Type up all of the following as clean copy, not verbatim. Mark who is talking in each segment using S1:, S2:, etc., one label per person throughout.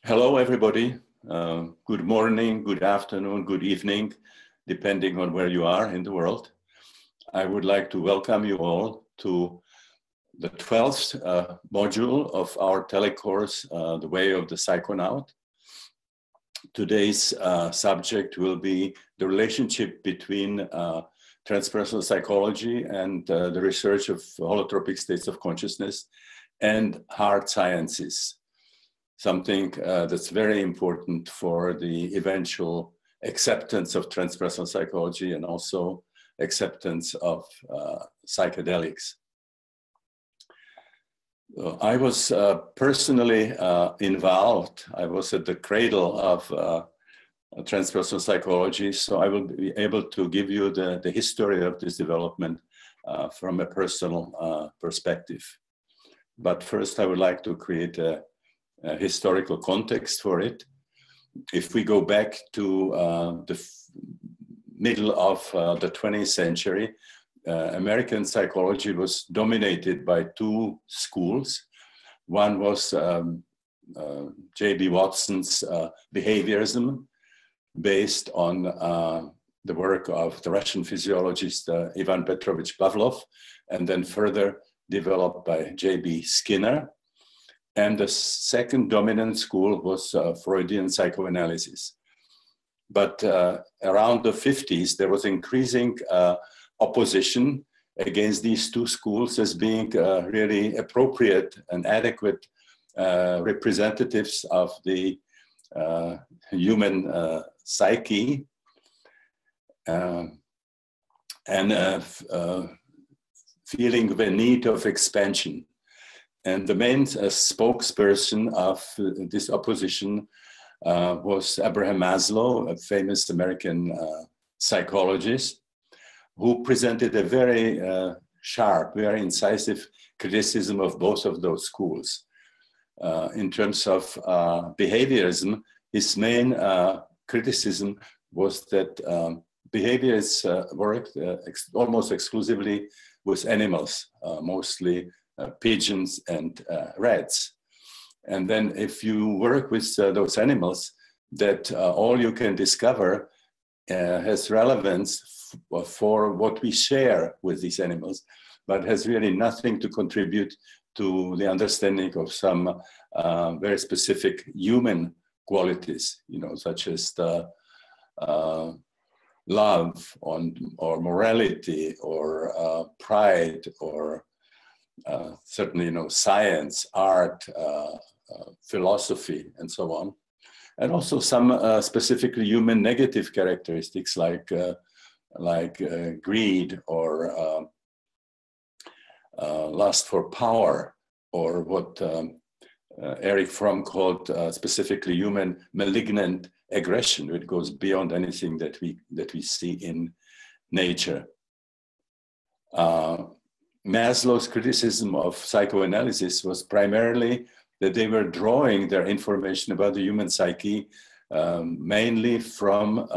S1: Hello, everybody. Good morning, good afternoon, good evening, depending on where you are in the world. I would like to welcome you all to the 12th module of our telecourse, The Way of the Psychonaut. Today's subject will be the relationship between transpersonal psychology and the research of holotropic states of consciousness and hard sciences. Something that's very important for the eventual acceptance of transpersonal psychology and also acceptance of psychedelics. I was personally involved. I was at the cradle of transpersonal psychology, so I will be able to give you the history of this development from a personal perspective. But first, I would like to create a historical context for it. If we go back to the middle of the 20th century, American psychology was dominated by two schools. One was J.B. Watson's behaviorism, based on the work of the Russian physiologist Ivan Petrovich Pavlov, and then further developed by J.B. Skinner. And the second dominant school was Freudian psychoanalysis. But around the 50s, there was increasing opposition against these two schools as being really appropriate and adequate representatives of the human psyche and feeling the need of expansion. And the main spokesperson of this opposition was Abraham Maslow, a famous American psychologist, who presented a very sharp, very incisive criticism of both of those schools. In terms of behaviorism, his main criticism was that behaviorists worked almost exclusively with animals, mostly pigeons and rats. And then if you work with those animals, that all you can discover has relevance for what we share with these animals, but has really nothing to contribute to the understanding of some very specific human qualities, such as the love or morality or pride or certainly, science, art, philosophy, and so on. And also some specifically human negative characteristics like greed or lust for power, or what Erich Fromm called specifically human malignant aggression, which goes beyond anything that we see in nature. Maslow's criticism of psychoanalysis was primarily that they were drawing their information about the human psyche mainly from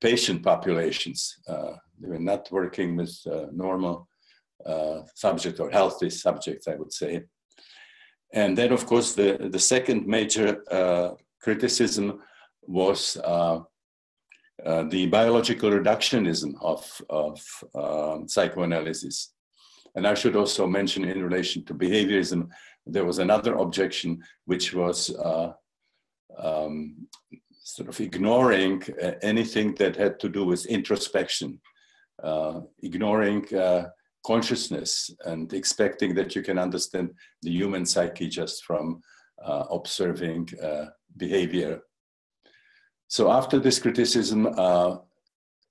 S1: patient populations. They were not working with normal subjects or healthy subjects, I would say. And then, of course, the second major criticism was the biological reductionism of psychoanalysis. And I should also mention, in relation to behaviorism, there was another objection, which was sort of ignoring anything that had to do with introspection, ignoring consciousness, and expecting that you can understand the human psyche just from observing behavior. So after this criticism,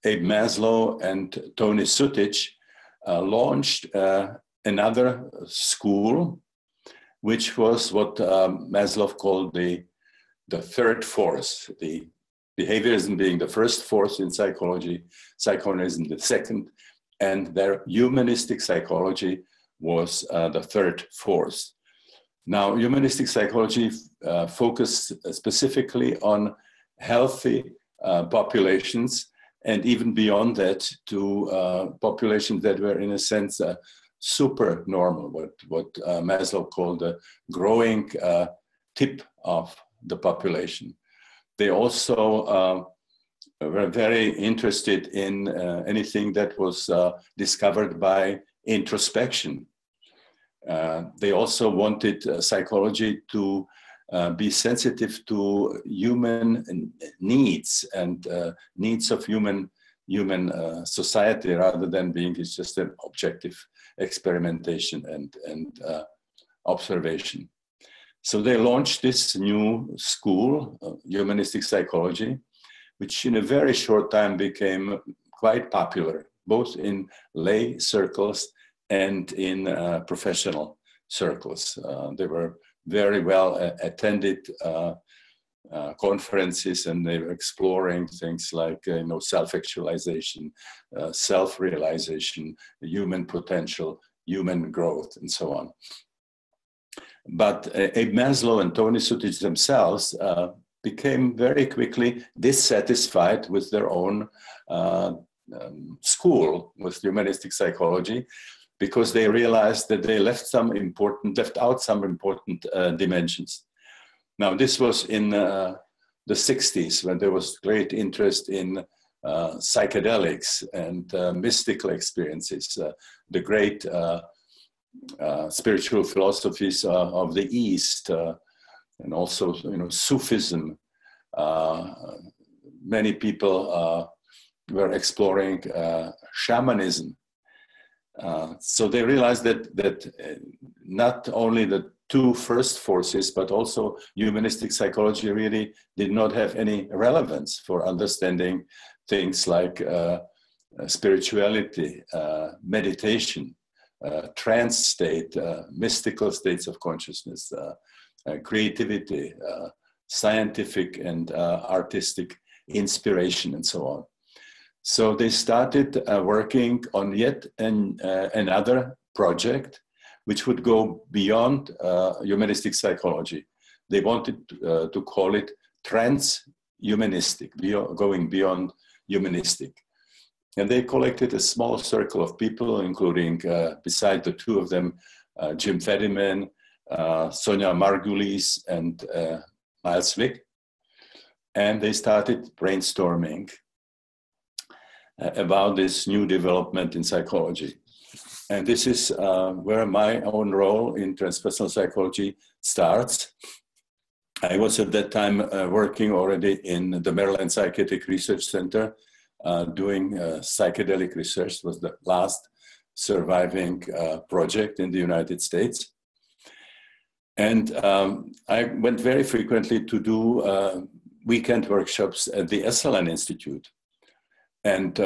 S1: Abe Maslow and Tony Sutich launched another school, which was what Maslow called the third force, the behaviorism being the first force in psychology, psychoanalysis the second, and their humanistic psychology was the third force. Now, humanistic psychology focused specifically on healthy populations, and even beyond that to populations that were in a sense super normal, what Maslow called the growing tip of the population. They also were very interested in anything that was discovered by introspection. They also wanted psychology to be sensitive to human needs and needs of human society, rather than being just an objective experimentation and observation. So they launched this new school, humanistic psychology, which in a very short time became quite popular, both in lay circles and in professional circles. They were very well attended conferences, and they were exploring things like self-actualization, self-realization, human potential, human growth, and so on. But Abe Maslow and Tony Sutich themselves became very quickly dissatisfied with their own school, with humanistic psychology, because they realized that they left out some important dimensions. Now, this was in the 60s, when there was great interest in psychedelics and mystical experiences, the great spiritual philosophies of the East, and also Sufism. Many people were exploring shamanism. So they realized that not only the two first forces, but also humanistic psychology really did not have any relevance for understanding things like spirituality, meditation, trance state, mystical states of consciousness, creativity, scientific and artistic inspiration, and so on. So they started working on yet another project, which would go beyond humanistic psychology. They wanted to call it transhumanistic, going beyond humanistic. And they collected a small circle of people, including, beside the two of them, Jim Fadiman, Sonia Margulies, and Miles Wick. And they started brainstorming about this new development in psychology. And this is where my own role in transpersonal psychology starts. I was at that time working already in the Maryland Psychiatric Research Center, doing psychedelic research. It was the last surviving project in the United States. And I went very frequently to do weekend workshops at the Esalen Institute. And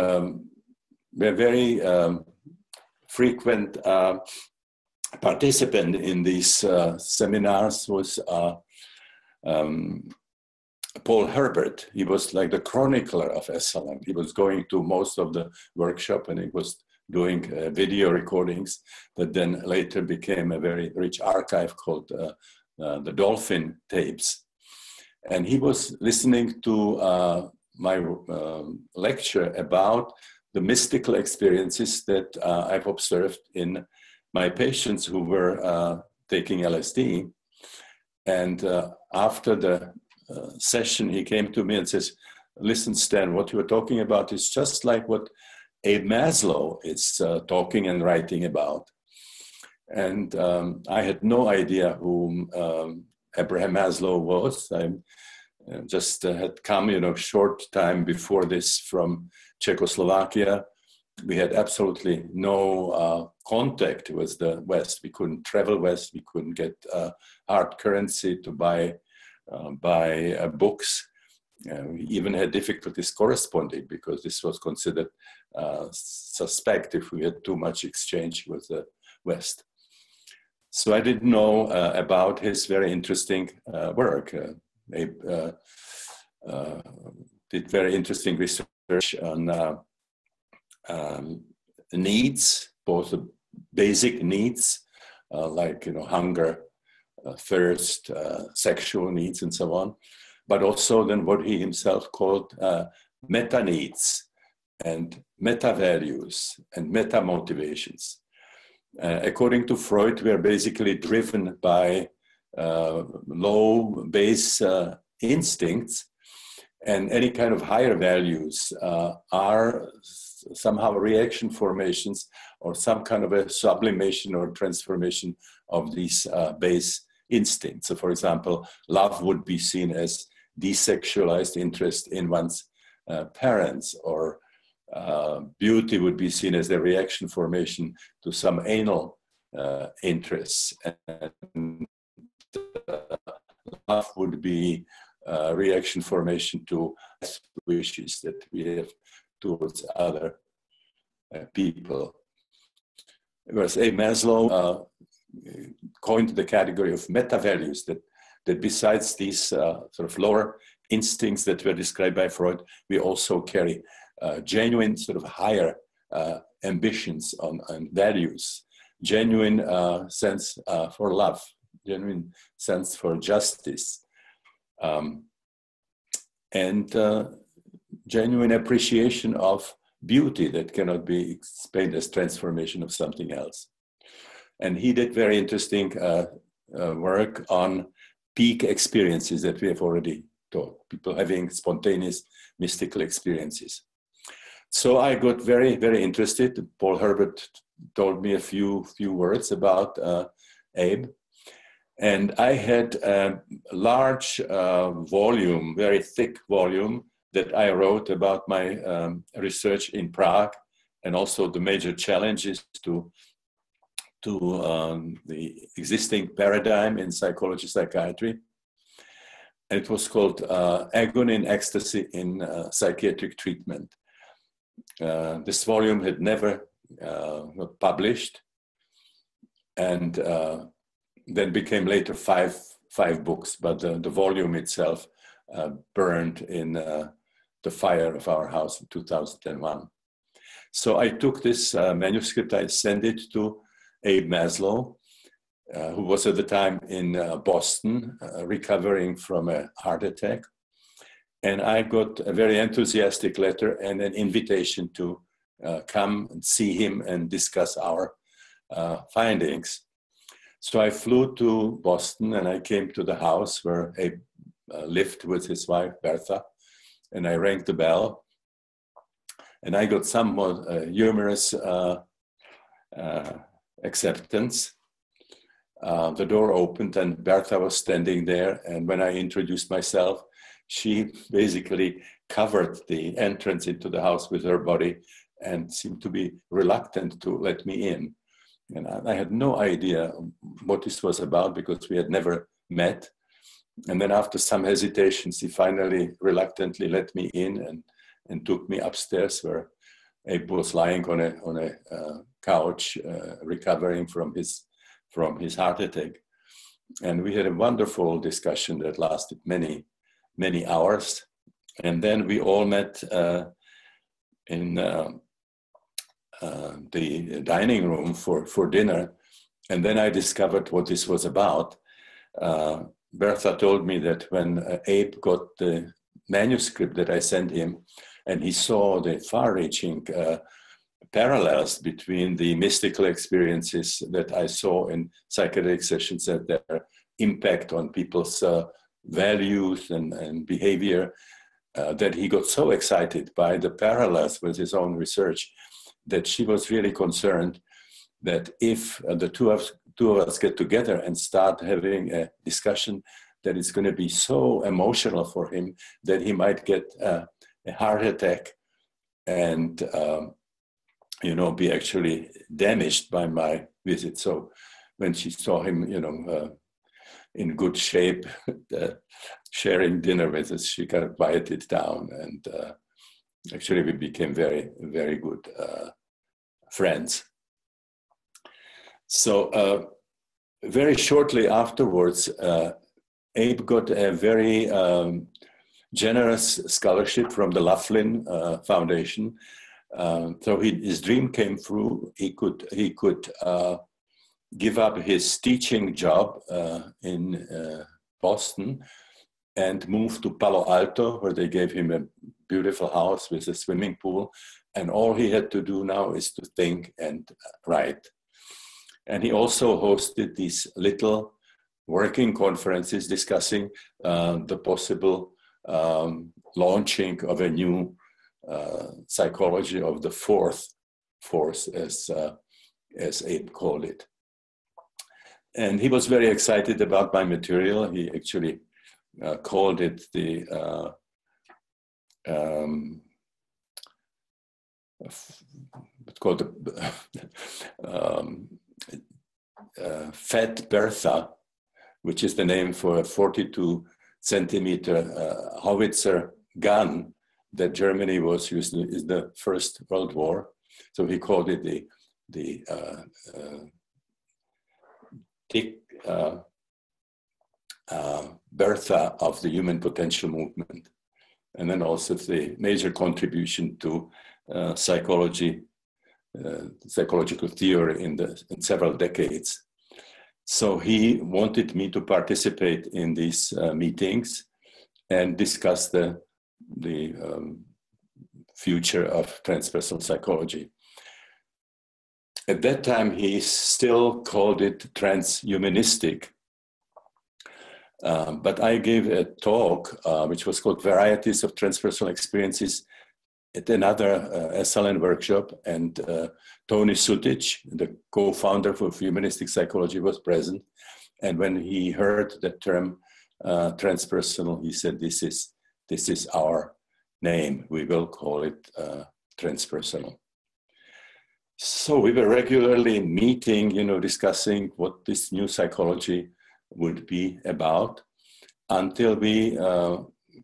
S1: we're very frequent participant in these seminars was Paul Herbert. He was like the chronicler of Esalen. He was going to most of the workshop, and he was doing video recordings that then later became a very rich archive called the Dolphin Tapes. And he was listening to my lecture about the mystical experiences that I've observed in my patients who were taking LSD. And after the session, he came to me and says, "Listen, Stan, what you were talking about is just like what Abe Maslow is talking and writing about." And I had no idea who Abraham Maslow was. I just had come, short time before this from Czechoslovakia. We had absolutely no contact with the West. We couldn't travel west. We couldn't get hard currency to buy books. We even had difficulties corresponding because this was considered suspect if we had too much exchange with the West. So I didn't know about his very interesting work. Did very interesting research on needs, both the basic needs like hunger, thirst, sexual needs, and so on, but also then what he himself called meta needs and meta values and meta motivations. According to Freud, we are basically driven by low base instincts, and any kind of higher values are somehow reaction formations or some kind of a sublimation or transformation of these base instincts. So for example, love would be seen as desexualized interest in one's parents, or beauty would be seen as a reaction formation to some anal interests, and love would be reaction formation to wishes that we have towards other people. Whereas Abe Maslow coined the category of meta values, that besides these sort of lower instincts that were described by Freud, we also carry genuine sort of higher ambitions on values, genuine sense for love, genuine sense for justice, and genuine appreciation of beauty that cannot be explained as transformation of something else. And he did very interesting work on peak experiences that we have already taught, people having spontaneous mystical experiences. So I got very, very interested. Paul Herbert told me a few words about Abe. And I had a large volume, very thick volume, that I wrote about my research in Prague, and also the major challenges to the existing paradigm in psychology, psychiatry. And it was called Agony and Ecstasy in Psychiatric Treatment. This volume had never published, and then became later five books, but the volume itself burned in the fire of our house in 2001. So I took this manuscript, I sent it to Abe Maslow, who was at the time in Boston, recovering from a heart attack. And I got a very enthusiastic letter and an invitation to come and see him and discuss our findings. So I flew to Boston, and I came to the house where Abe lived with his wife, Bertha, and I rang the bell. And I got somewhat humorous acceptance. The door opened and Bertha was standing there, and when I introduced myself, she basically covered the entrance into the house with her body and seemed to be reluctant to let me in. And I had no idea what this was about, because we had never met. And then after some hesitation, she finally reluctantly let me in and took me upstairs, where Abe was lying on a couch, recovering from his heart attack. And we had a wonderful discussion that lasted many, many hours. And then we all met in the dining room for dinner. And then I discovered what this was about. Bertha told me that when Abe got the manuscript that I sent him, and he saw the far-reaching parallels between the mystical experiences that I saw in psychedelic sessions and their impact on people's values and behavior, that he got so excited by the parallels with his own research that she was really concerned that if the two of us get together and start having a discussion, that it's going to be so emotional for him that he might get a heart attack and be actually damaged by my visit. So when she saw him, in good shape, sharing dinner with us, she kind of quieted down, and actually we became very, very good friends. So very shortly afterwards, Abe got a very generous scholarship from the Laughlin Foundation. So his dream came through. He could give up his teaching job in Boston and move to Palo Alto, where they gave him a beautiful house with a swimming pool. And all he had to do now is to think and write. And he also hosted these little working conferences discussing the possible launching of a new psychology of the fourth force, as Abe called it. And he was very excited about my material. He actually called it the what's called the Fat Bertha, which is the name for a 42 centimeter howitzer gun that Germany was using in the First World War. So he called it the Dick Bertha of the human potential movement, and then also the major contribution to psychological theory in several decades. So he wanted me to participate in these meetings and discuss the future of transpersonal psychology. At that time, he still called it transhumanistic. But I gave a talk which was called Varieties of Transpersonal Experiences at another SLN workshop, and Tony Sutic, the co-founder of Humanistic Psychology, was present. And when he heard the term transpersonal, he said, "This is our name. We will call it transpersonal." So we were regularly meeting, discussing what this new psychology would be about, until we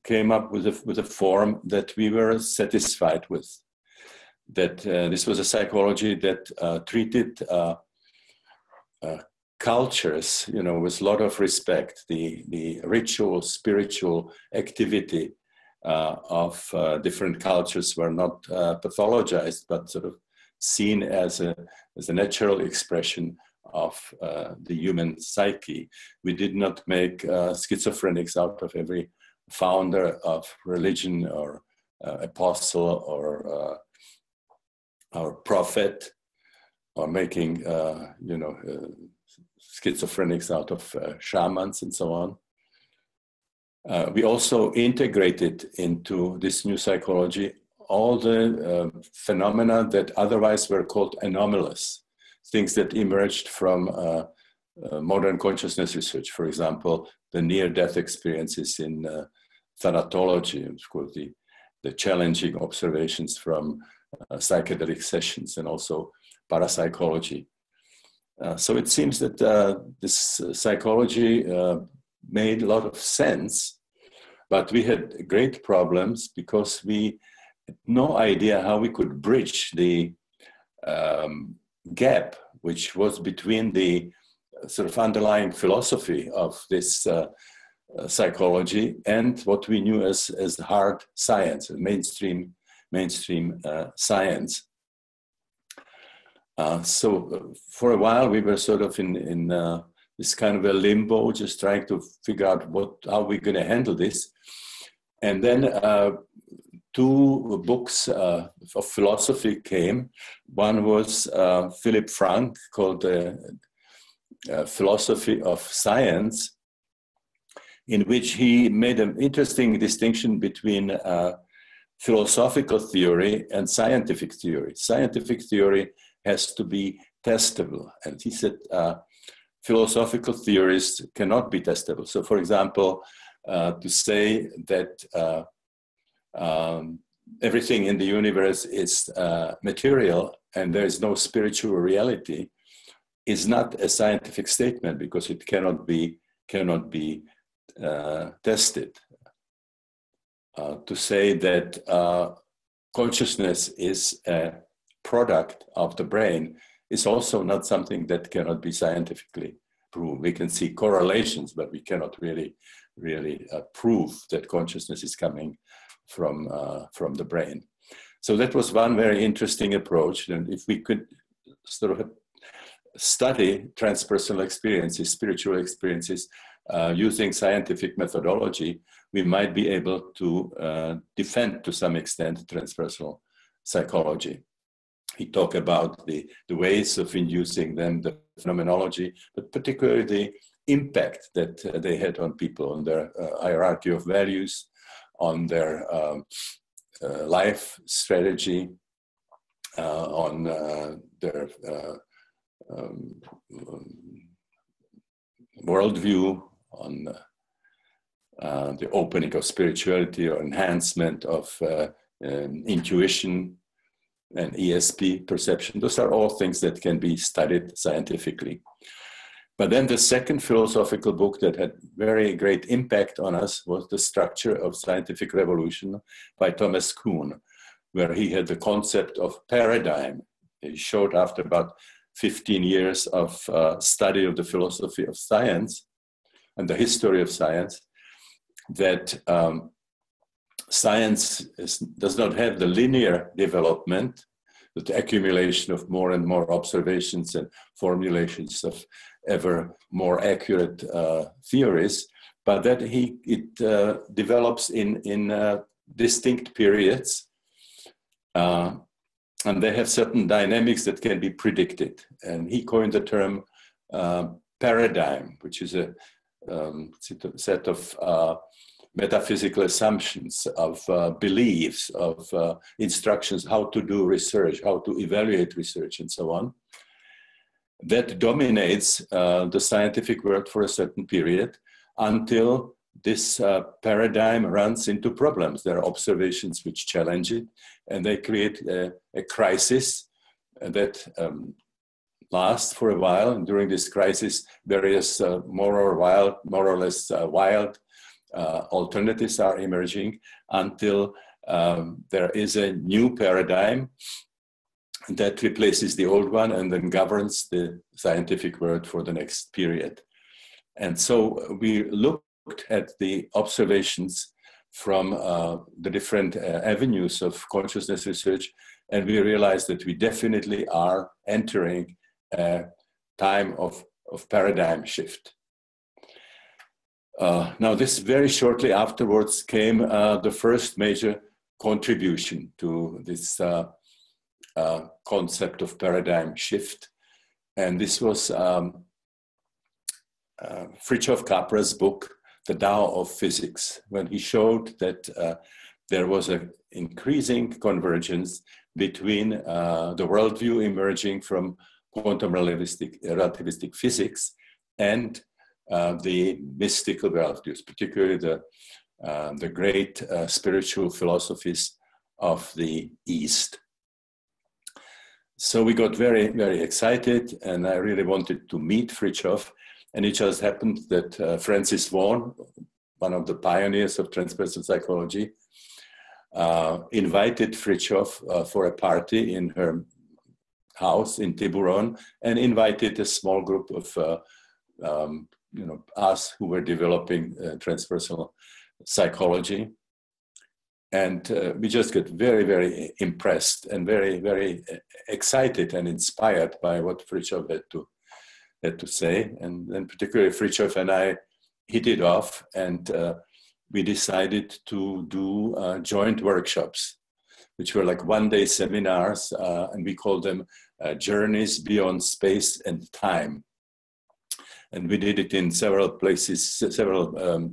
S1: came up with a form that we were satisfied with. That this was a psychology that treated cultures, with a lot of respect. The ritual, spiritual activity of different cultures were not pathologized, but sort of seen as a natural expression of the human psyche. We did not make schizophrenics out of every founder of religion or apostle or prophet, or making schizophrenics out of shamans and so on. We also integrated into this new psychology all the phenomena that otherwise were called anomalous, things that emerged from modern consciousness research. For example, the near-death experiences in thanatology, of course, the challenging observations from psychedelic sessions, and also parapsychology. So it seems that this psychology made a lot of sense, but we had great problems because we had no idea how we could bridge the gap which was between the sort of underlying philosophy of this psychology and what we knew as hard science, mainstream science. So for a while we were sort of in this kind of a limbo, just trying to figure out how we're going to handle this. And then two books of philosophy came. One was Philipp Frank, called Philosophy of Science, in which he made an interesting distinction between philosophical theory and scientific theory. Scientific theory has to be testable. And he said philosophical theories cannot be testable. So for example, to say that everything in the universe is material and there is no spiritual reality is not a scientific statement, because it cannot be tested. To say that consciousness is a product of the brain is also not something that cannot be scientifically proved. We can see correlations, but we cannot really prove that consciousness is coming from the brain. So that was one very interesting approach. And if we could sort of study transpersonal experiences, spiritual experiences, using scientific methodology, we might be able to defend to some extent transpersonal psychology. He talked about the ways of inducing them, the phenomenology, but particularly the impact that they had on people, on their hierarchy of values, on their life strategy, on their worldview, on the opening of spirituality or enhancement of intuition and ESP perception. Those are all things that can be studied scientifically. But then the second philosophical book that had very great impact on us was The Structure of Scientific Revolution by Thomas Kuhn, where he had the concept of paradigm. He showed after about 15 years of study of the philosophy of science and the history of science, that science does not have the linear development, the accumulation of more and more observations and formulations of ever more accurate theories, but that it develops in distinct periods, and they have certain dynamics that can be predicted. And he coined the term paradigm, which is a set of metaphysical assumptions, of beliefs, of instructions, how to do research, how to evaluate research, and so on, that dominates the scientific world for a certain period until this paradigm runs into problems. There are observations which challenge it, and they create a crisis that lasts for a while. And during this crisis, various more or less wild alternatives are emerging until there is a new paradigm that replaces the old one and then governs the scientific world for the next period. And so we looked at the observations from the different avenues of consciousness research, and we realized that we definitely are entering a time of paradigm shift. Now, this very shortly afterwards came the first major contribution to this concept of paradigm shift. And this was Fritjof Capra's book, The Tao of Physics, when he showed that there was an increasing convergence between the worldview emerging from quantum relativistic physics and the mystical worldviews, particularly the great spiritual philosophies of the East. So we got very, very excited, and I really wanted to meet Fritjof. And it just happened that Frances Vaughan, one of the pioneers of transpersonal psychology, invited Fritjof for a party in her house in Tiburon, and invited a small group of us who were developing transpersonal psychology. And we just got very, very impressed and very, very excited and inspired by what Fritjof had to say. And then particularly Fritjof and I hit it off, and we decided to do joint workshops, which were like one-day seminars, and we called them Journeys Beyond Space and Time. And we did it in several places, several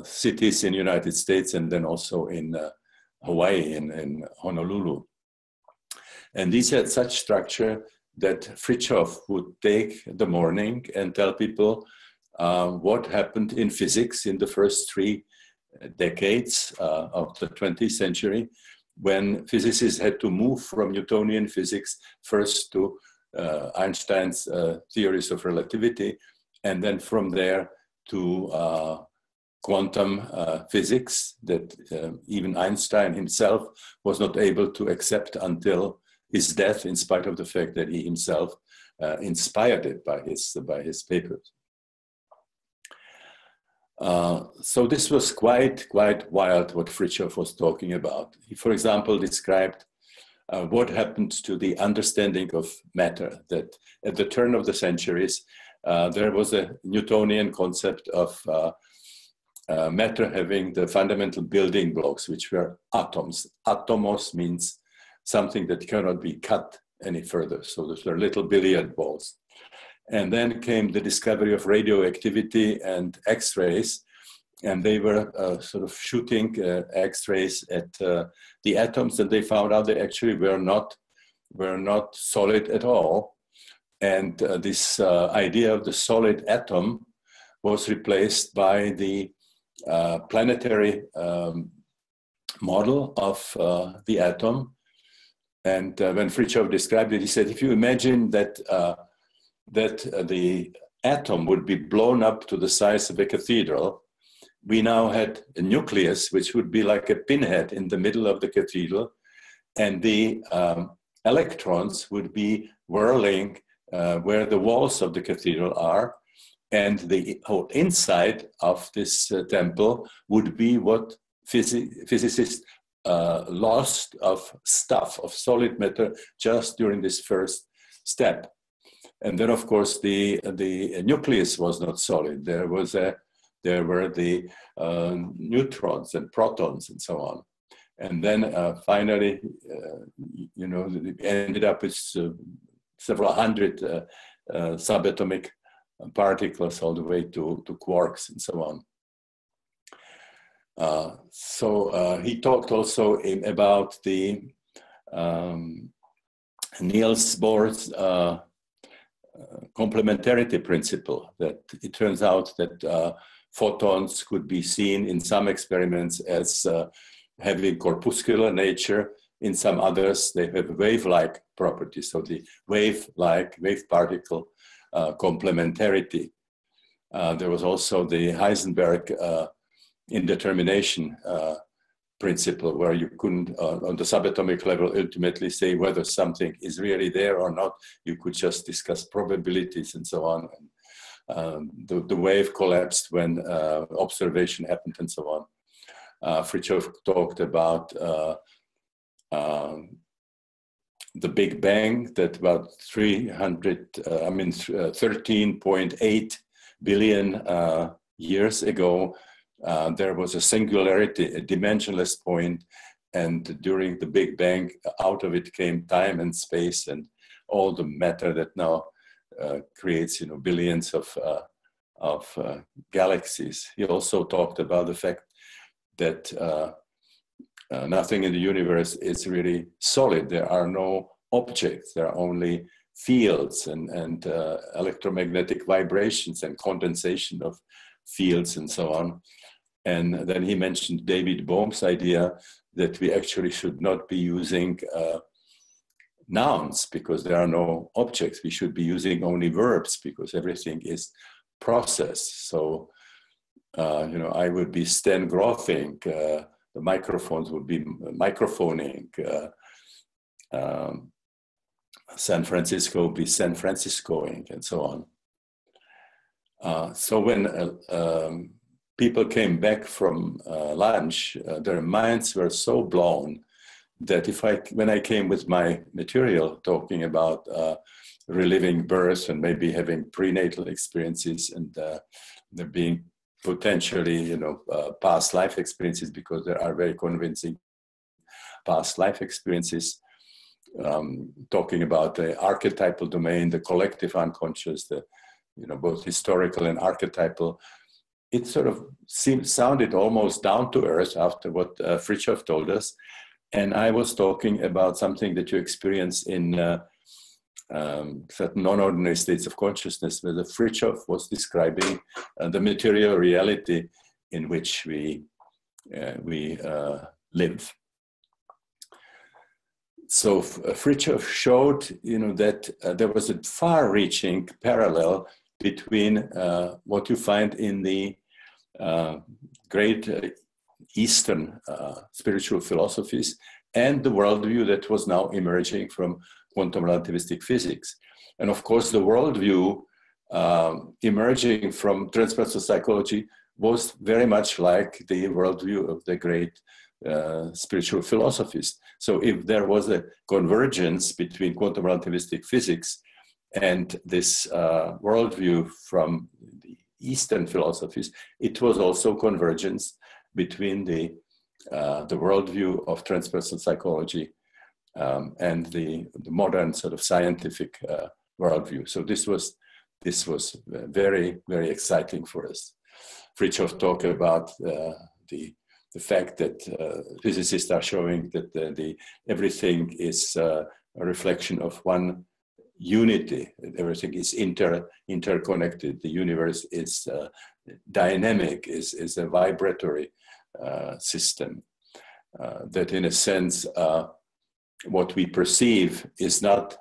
S1: cities in the United States, and then also in Hawaii, in Honolulu. And these had such structure that Fritjof would take the morning and tell people what happened in physics in the first 3 decades of the 20th century, when physicists had to move from Newtonian physics first to Einstein's theories of relativity, and then from there to quantum physics that even Einstein himself was not able to accept until his death, in spite of the fact that he himself inspired it by his papers. So this was quite wild what Fritjof was talking about. He, for example, described what happened to the understanding of matter, that at the turn of the centuries, there was a Newtonian concept of matter having the fundamental building blocks, which were atoms. Atomos means something that cannot be cut any further. So those were little billiard balls. And then came the discovery of radioactivity and X-rays, and they were sort of shooting X-rays at the atoms, and they found out they actually were not solid at all. And this idea of the solid atom was replaced by the planetary model of the atom. And when Fritjof described it, he said, if you imagine that the atom would be blown up to the size of a cathedral, we now had a nucleus, which would be like a pinhead in the middle of the cathedral, and the electrons would be whirling where the walls of the cathedral are, and the whole inside of this temple would be what physicists lost of stuff, of solid matter, just during this first step. And then, of course, the nucleus was not solid. There were the neutrons and protons and so on. And then finally, it ended up with several hundred subatomic particles all the way to quarks and so on. So he talked also about the Niels Bohr's complementarity principle, that it turns out that photons could be seen in some experiments as having corpuscular nature. In some others, they have wave-like properties. So the wave particle complementarity. There was also the Heisenberg indetermination principle, where you couldn't, on the subatomic level, ultimately say whether something is really there or not. You could just discuss probabilities and so on. The wave collapsed when observation happened and so on. Fritjof talked about the Big Bang, that about 13.8 billion years ago, there was a singularity, a dimensionless point, and during the Big Bang, out of it came time and space and all the matter that now creates, billions of galaxies. He also talked about the fact that nothing in the universe is really solid. There are no objects. There are only fields and electromagnetic vibrations and condensation of fields and so on. And then he mentioned David Bohm's idea that we actually should not be using nouns because there are no objects. We should be using only verbs because everything is process. So, I would be stengraphing, the microphones would be microphoning, San Francisco would be San Franciscoing, and so on. So when people came back from lunch, their minds were so blown that when I came with my material talking about reliving birth and maybe having prenatal experiences and there being potentially, past life experiences, because there are very convincing past life experiences, talking about the archetypal domain, the collective unconscious, the both historical and archetypal. It sort of sounded almost down to earth after what Fritjof told us. And I was talking about something that you experience in certain non-ordinary states of consciousness, where the Fritjof was describing the material reality in which we live. So Fritjof showed, that there was a far-reaching parallel between what you find in the great Eastern spiritual philosophies and the worldview that was now emerging from quantum relativistic physics. And of course, the worldview emerging from transpersonal psychology was very much like the worldview of the great spiritual philosophies. So if there was a convergence between quantum relativistic physics and this worldview from the Eastern philosophies, it was also convergence between the worldview of transpersonal psychology and the modern sort of scientific worldview. So this was this was very, very exciting for us. Fritjof talked about the fact that physicists are showing that everything is a reflection of one unity. Everything is interconnected. The universe is dynamic, is a vibratory system. That in a sense, what we perceive is not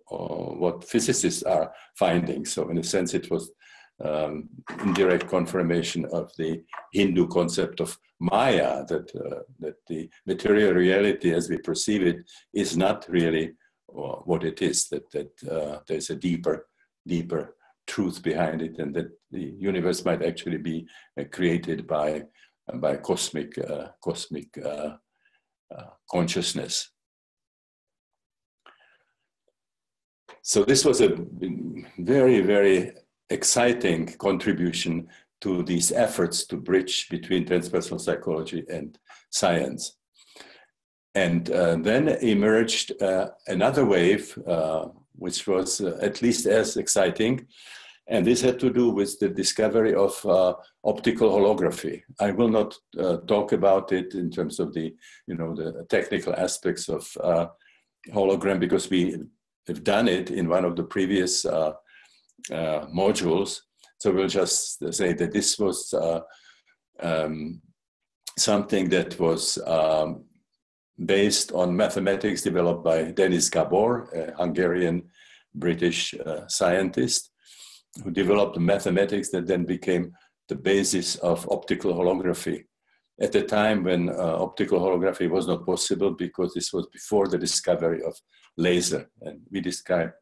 S1: what physicists are finding. So in a sense, it was indirect confirmation of the Hindu concept of Maya, that the material reality as we perceive it is not really what it is, that there's a deeper truth behind it, and that the universe might actually be created by cosmic consciousness. So this was a very, very exciting contribution to these efforts to bridge between transpersonal psychology and science. And then emerged another wave, which was at least as exciting. And this had to do with the discovery of optical holography. I will not talk about it in terms of the technical aspects of hologram, because we have done it in one of the previous modules. So we'll just say that this was something that was based on mathematics developed by Denis Gabor, a Hungarian-British scientist, who developed mathematics that then became the basis of optical holography. At the time when optical holography was not possible, because this was before the discovery of laser. And we described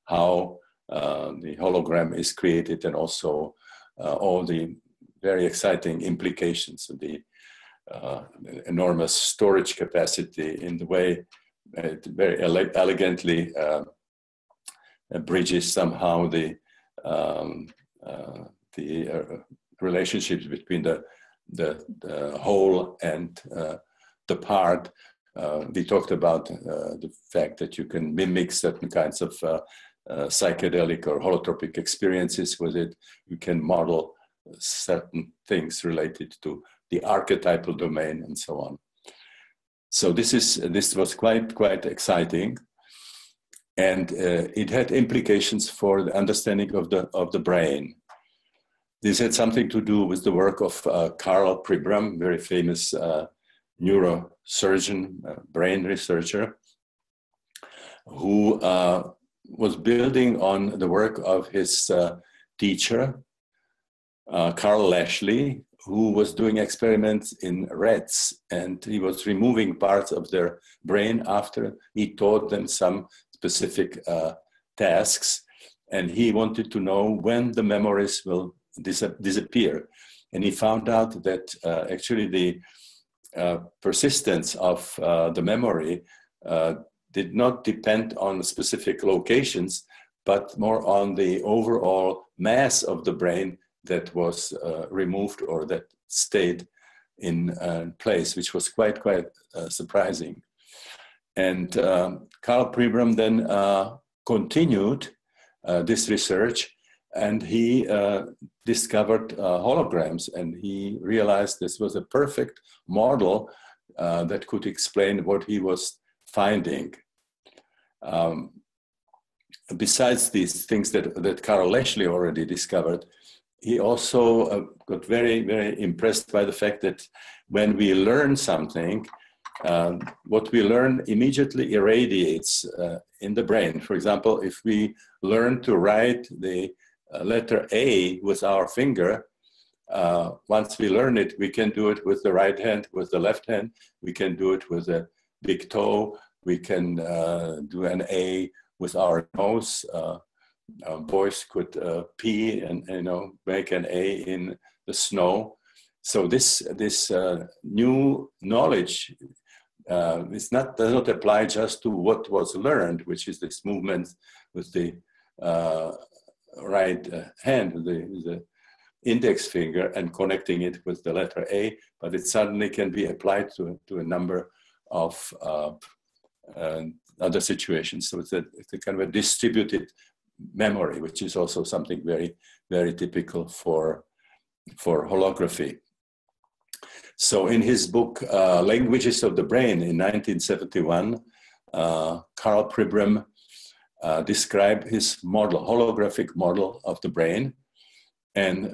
S1: how the hologram is created, and also all the very exciting implications of the enormous storage capacity, in the way it very elegantly bridges somehow the relationships between the whole and the part. We talked about the fact that you can mimic certain kinds of psychedelic or holotropic experiences with it. You can model certain things related to the archetypal domain and so on. So this was quite exciting, and it had implications for the understanding of the brain. This had something to do with the work of Karl Pribram, very famous neurosurgeon, brain researcher, who was building on the work of his teacher, Carl Lashley, who was doing experiments in rats, and he was removing parts of their brain after he taught them some specific tasks, and he wanted to know when the memories will disappear. And he found out that actually the persistence of the memory did not depend on specific locations, but more on the overall mass of the brain that was removed or that stayed in place, which was quite surprising. And Karl Pribram then continued this research, and he discovered holograms, and he realized this was a perfect model that could explain what he was finding. Besides these things that Karl Lashley already discovered, he also got very impressed by the fact that when we learn something, what we learn immediately irradiates in the brain. For example, if we learn to write the letter A with our finger, once we learn it, we can do it with the right hand, with the left hand. We can do it with a big toe. We can do an A with our nose. Boys could pee and make an A in the snow. So this new knowledge does not apply just to what was learned, which is this movement with the right hand, the index finger, and connecting it with the letter A, but it suddenly can be applied to a number of other situations. So it's a kind of a distributed memory, which is also something very, very typical for holography. So in his book, Languages of the Brain in 1971, Karl Pribram described his model, holographic model of the brain. And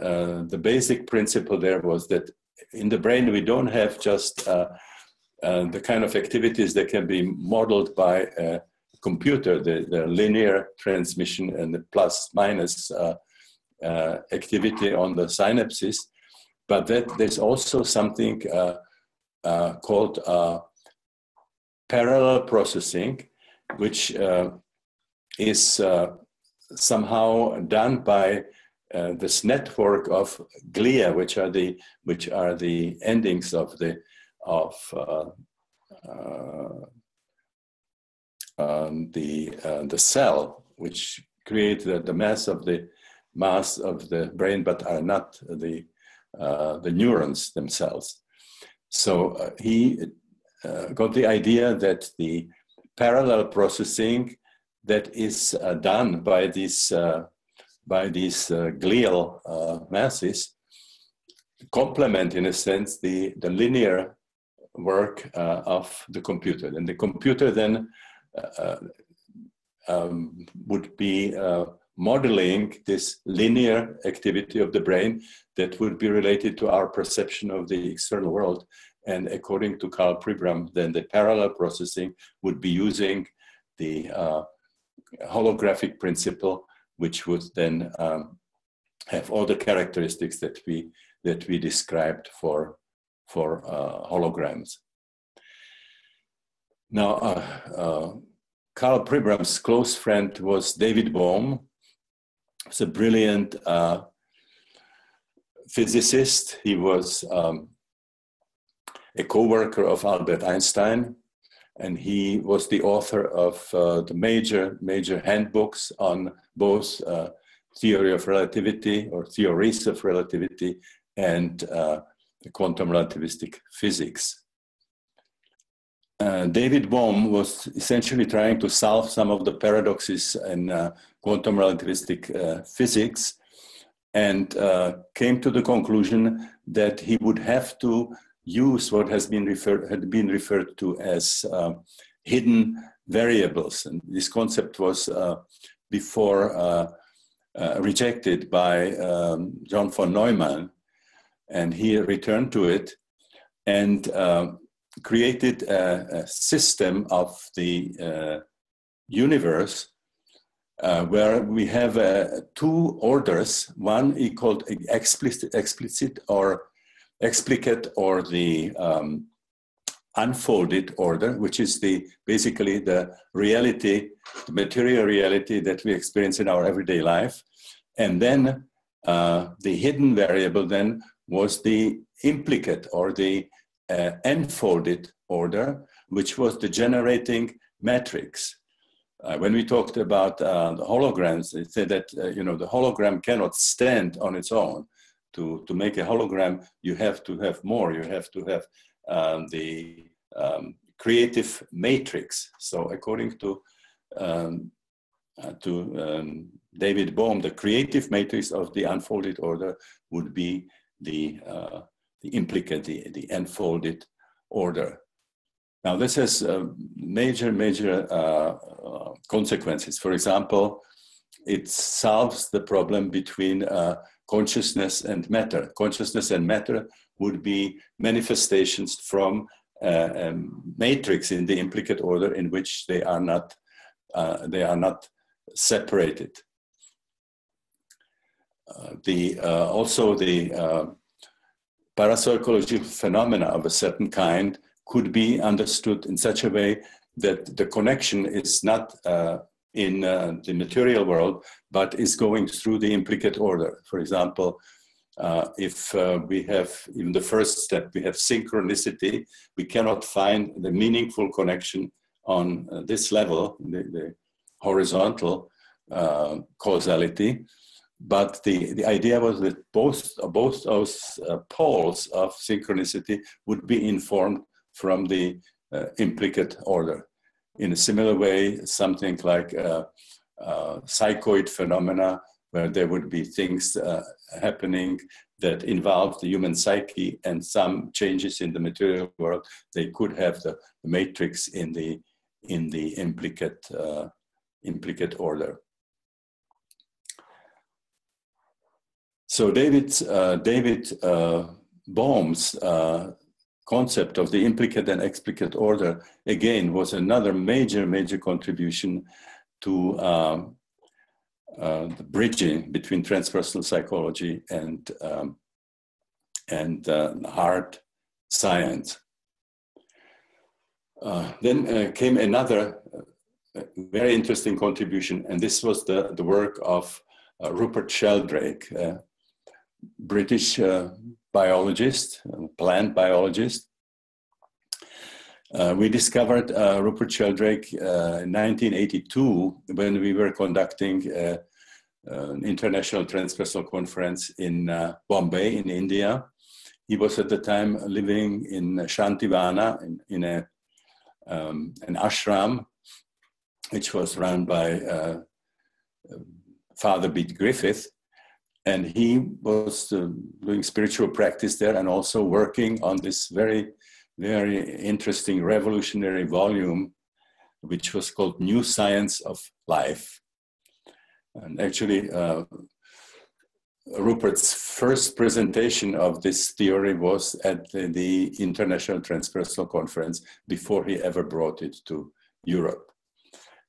S1: the basic principle there was that in the brain, we don't have just the kind of activities that can be modeled by a computer, the linear transmission and the plus minus activity on the synapses, but that there's also something called parallel processing, which is somehow done by this network of glia, which are the endings of the cell, which create the mass of the brain, but are not the neurons themselves. So he got the idea that the parallel processing that is done by these glial masses complement, in a sense, the linear work of the computer. And the computer then would be modeling this linear activity of the brain that would be related to our perception of the external world. And according to Karl Pribram, then the parallel processing would be using the holographic principle, which would then have all the characteristics that we described for holograms. Now, Karl Pribram's close friend was David Bohm. He's a brilliant physicist. He was a co-worker of Albert Einstein, and he was the author of the major handbooks on both theory of relativity or theories of relativity and quantum relativistic physics. David Bohm was essentially trying to solve some of the paradoxes in quantum relativistic physics, and came to the conclusion that he would have to use what had been referred to as hidden variables. And this concept was before rejected by John von Neumann, and he returned to it and created a system of the universe where we have two orders. One is called explicit or explicate, or the unfolded order, which is basically the reality, the material reality that we experience in our everyday life. And then the hidden variable then was the implicate or the enfolded order, which was the generating matrix. When we talked about the holograms, it said that the hologram cannot stand on its own. To make a hologram, you have to have more. You have to have the creative matrix. So, according to David Bohm, the creative matrix of the unfolded order would be the implicate, the enfolded order. Now, this has major consequences. For example, it solves the problem between consciousness and matter. Consciousness and matter would be manifestations from a matrix in the implicate order in which they are not separated. Also the parapsychological phenomena of a certain kind could be understood in such a way that the connection is not in the material world, but is going through the implicate order. For example, if we have, in the first step, we have synchronicity, we cannot find the meaningful connection on this level, the horizontal causality. But the idea was that both those poles of synchronicity would be informed from the implicate order. In a similar way, something like psychoid phenomena, where there would be things happening that involve the human psyche and some changes in the material world. They could have the matrix in the implicate order. So David Bohm's concept of the implicate and explicate order, again, was another major contribution to the bridging between transpersonal psychology and hard science. Then came another very interesting contribution, and this was the work of Rupert Sheldrake, British biologist, plant biologist. We discovered Rupert Sheldrake in 1982 when we were conducting an international transpersonal conference in Bombay in India. He was at the time living in Shantivana in an ashram, which was run by Father Bede Griffith. And he was doing spiritual practice there and also working on this very interesting revolutionary volume, which was called New Science of Life. And actually, Rupert's first presentation of this theory was at the International Transpersonal Conference before he ever brought it to Europe.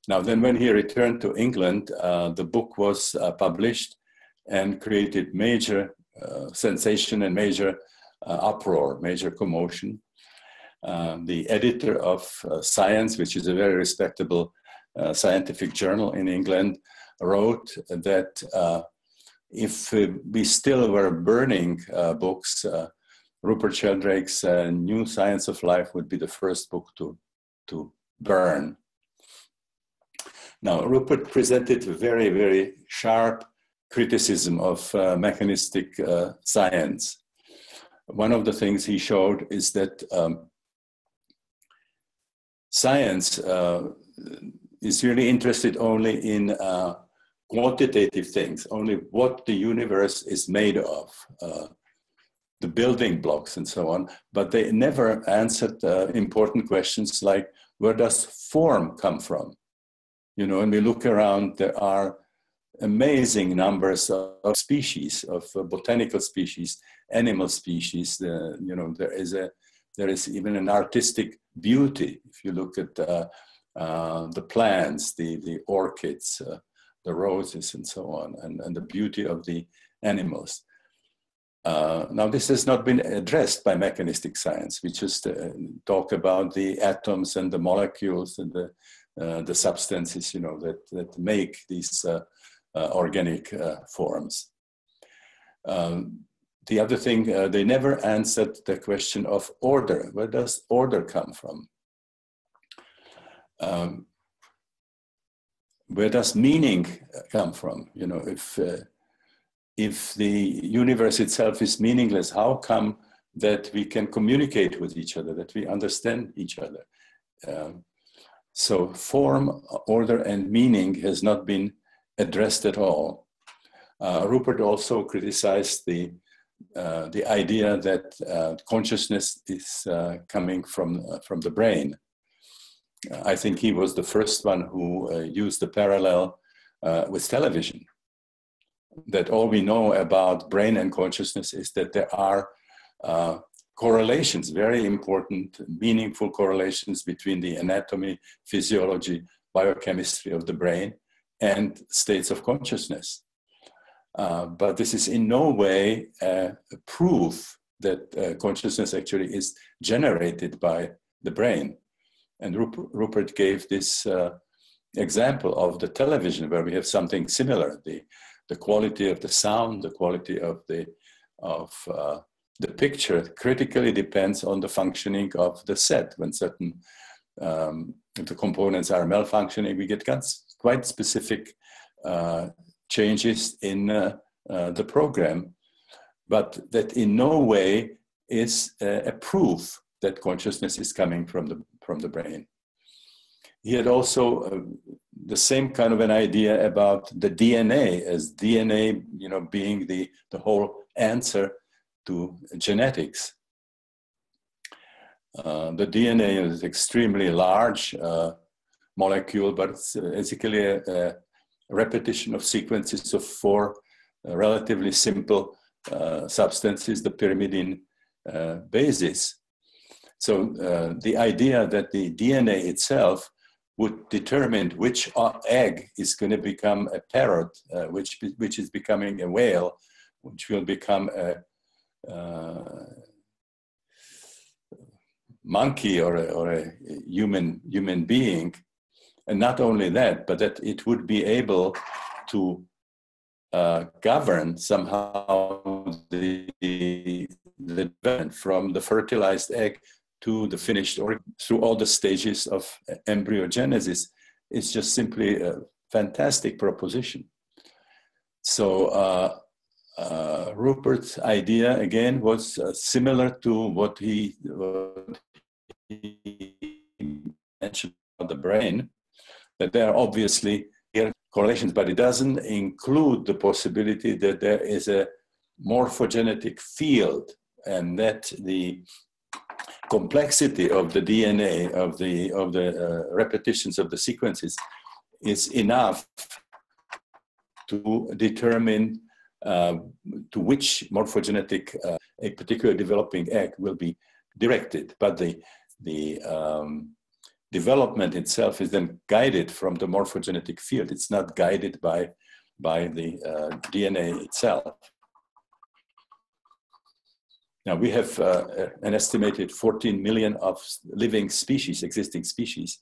S1: Now, then when he returned to England, the book was published and created major sensation and major uproar, major commotion. The editor of Science, which is a very respectable scientific journal in England, wrote that if we still were burning books, Rupert Sheldrake's New Science of Life would be the first book to burn. Now, Rupert presented a very sharp criticism of mechanistic science. One of the things he showed is that science is really interested only in quantitative things, only what the universe is made of, the building blocks and so on, but they never answered important questions like, where does form come from? You know, when we look around, there are amazing numbers of species, of botanical species, animal species. You know, there is even an artistic beauty. If you look at the plants, the orchids, the roses, and so on, and the beauty of the animals. Now, this has not been addressed by mechanistic science. We just talk about the atoms and the molecules and the substances, you know, that make these organic forms. The other thing, they never answered the question of order. Where does order come from? Where does meaning come from? You know, if the universe itself is meaningless, how come that we can communicate with each other, that we understand each other? So form, order, and meaning has not been addressed at all. Rupert also criticized the idea that consciousness is coming from the brain. I think he was the first one who used the parallel with television. That all we know about brain and consciousness is that there are correlations, very important, meaningful correlations between the anatomy, physiology, biochemistry of the brain and states of consciousness. But this is in no way a proof that consciousness actually is generated by the brain. And Rupert gave this example of the television, where we have something similar. The quality of the sound, the quality of the picture critically depends on the functioning of the set. When certain the components are malfunctioning, we get quite specific changes in the program, but that in no way is a proof that consciousness is coming from the brain. He had also the same kind of an idea about the DNA, as DNA, being the whole answer to genetics. The DNA is extremely large molecule, but it's basically a repetition of sequences of 4 relatively simple substances, the pyrimidine bases. So the idea that the DNA itself would determine which egg is going to become a parrot, which is becoming a whale, which will become a monkey or a human being. And not only that, but that it would be able to govern somehow the development from the fertilized egg to the finished organ through all the stages of embryogenesis. It's just simply a fantastic proposition. So Rupert's idea again was similar to what he mentioned about the brain, that there are obviously correlations, but it doesn't include the possibility that there is a morphogenetic field, and that the complexity of the DNA, of the repetitions of the sequences, is enough to determine to which morphogenetic a particular developing egg will be directed. But the development itself is then guided from the morphogenetic field. It's not guided by the DNA itself. Now we have an estimated 14 million of living species, existing species,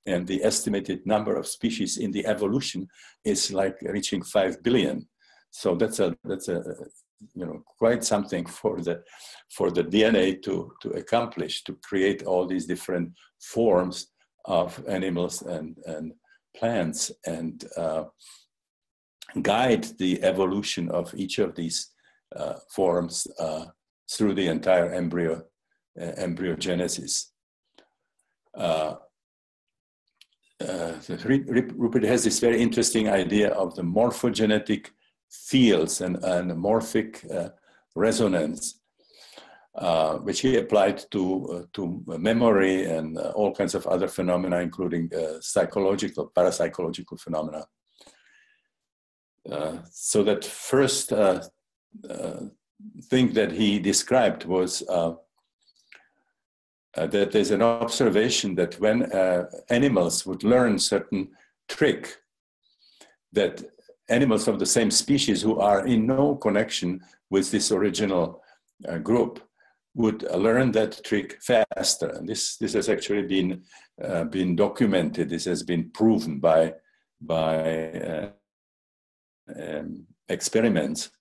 S1: and the estimated number of species in the evolution is like reaching 5 billion. So that's quite something for the DNA to accomplish, to create all these different forms of animals and plants, and guide the evolution of each of these forms through the entire embryogenesis. Rupert has this very interesting idea of the morphogenetic fields and morphic resonance, which he applied to memory and all kinds of other phenomena, including psychological, parapsychological phenomena. So that first thing that he described was that there's an observation that when animals would learn certain trick, that animals of the same species who are in no connection with this original group would learn that trick faster. And this has actually been documented. This has been proven by experiments.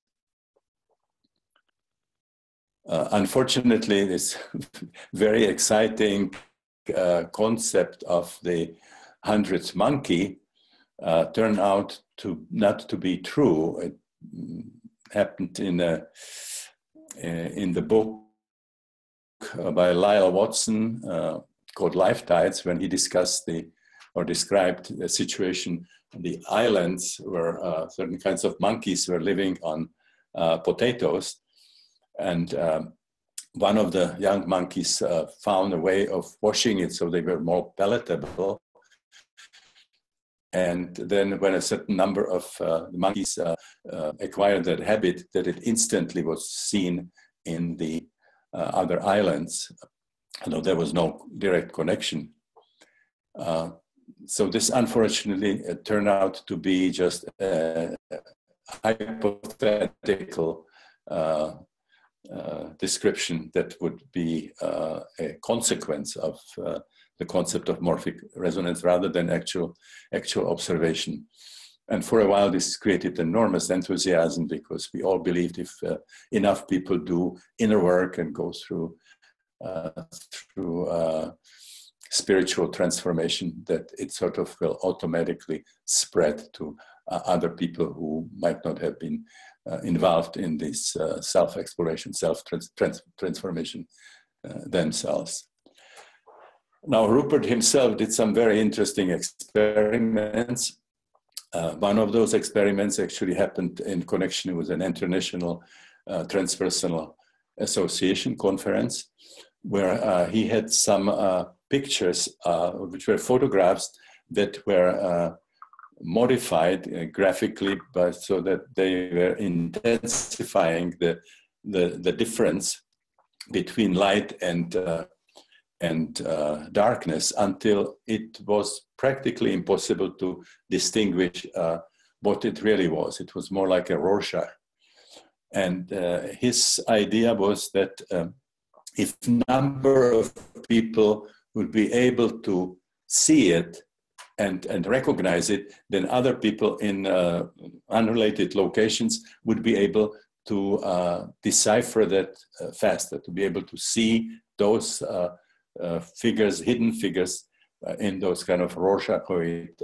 S1: Unfortunately, this very exciting concept of the 100th monkey turned out to not to be true. It happened in the book by Lyle Watson called Life Tides, when he discussed described the situation on the islands where certain kinds of monkeys were living on potatoes. And one of the young monkeys found a way of washing it so they were more palatable. And then when a certain number of monkeys acquired that habit, that it instantly was seen in the other islands, although there was no direct connection. So this unfortunately turned out to be just a hypothetical description that would be a consequence of the concept of morphic resonance rather than actual observation. And for a while, this created enormous enthusiasm, because we all believed if enough people do inner work and go through spiritual transformation, that it sort of will automatically spread to other people who might not have been involved in this self-exploration, self-transformation themselves. Now, Rupert himself did some very interesting experiments. One of those experiments actually happened in connection with an international transpersonal association conference, where he had some pictures, which were photographs that were modified graphically, but so that they were intensifying the difference between light and darkness until it was practically impossible to distinguish what it really was. It was more like a Rorschach. And his idea was that if number of people would be able to see it and recognize it, then other people in unrelated locations would be able to decipher that faster, to be able to see those figures, hidden figures in those kind of Rorschach-oid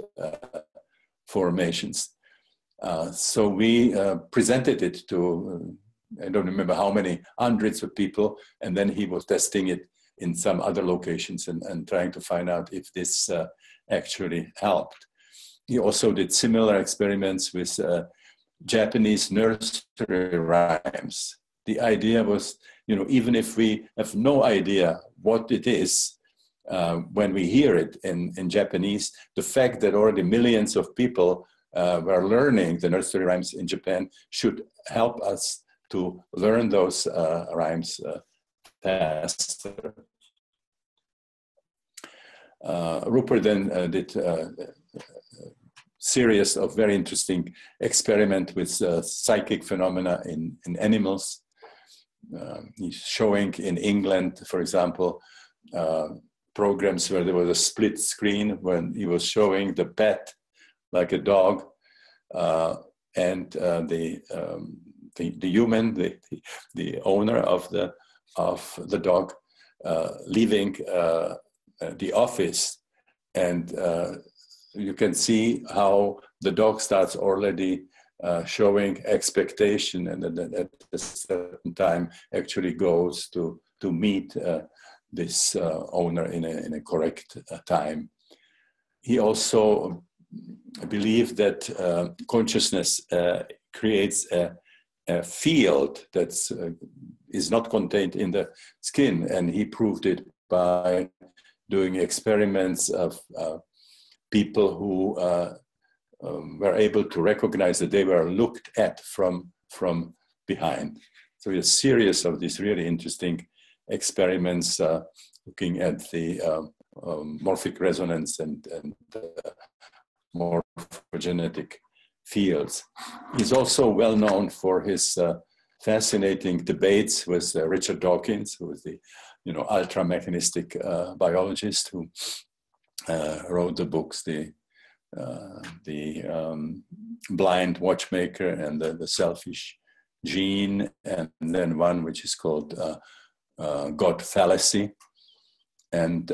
S1: formations. So we presented it to, I don't remember how many, hundreds of people, and then he was testing it in some other locations and trying to find out if this actually helped. He also did similar experiments with Japanese nursery rhymes. The idea was, you know, even if we have no idea what it is, when we hear it in Japanese, the fact that already millions of people were learning the nursery rhymes in Japan should help us to learn those rhymes faster. Rupert then did a series of very interesting experiments with psychic phenomena in animals. He's showing in England, for example, programs where there was a split screen when he was showing the pet, like a dog, and the human, the owner of the dog, leaving the office, and you can see how the dog starts already showing expectation, and then at a certain time actually goes to meet this owner in a correct time. He also believed that consciousness creates a field that is not contained in the skin, and he proved it by doing experiments of people who were able to recognize that they were looked at from behind. So a series of these really interesting experiments looking at the morphic resonance and morphogenetic fields. He's also well known for his fascinating debates with Richard Dawkins, who was the ultra mechanistic biologist who wrote the books, the Blind Watchmaker and the Selfish Gene, and then one which is called God Fallacy. And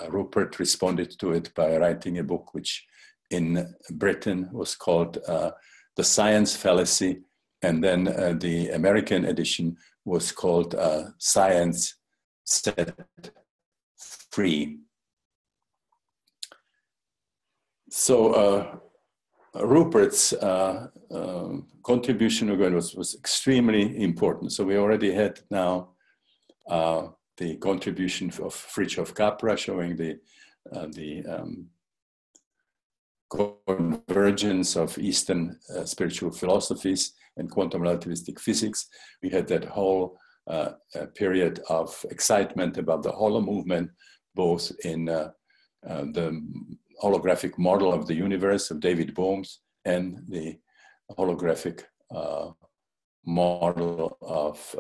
S1: Rupert responded to it by writing a book which in Britain was called The Science Fallacy, and then the American edition was called Science Set Free. So Rupert's contribution again was extremely important. So we already had now the contribution of Fritjof Capra showing the convergence of Eastern spiritual philosophies and quantum relativistic physics. We had that whole period of excitement about the holo movement, both in the holographic model of the universe of David Bohm's and the holographic model of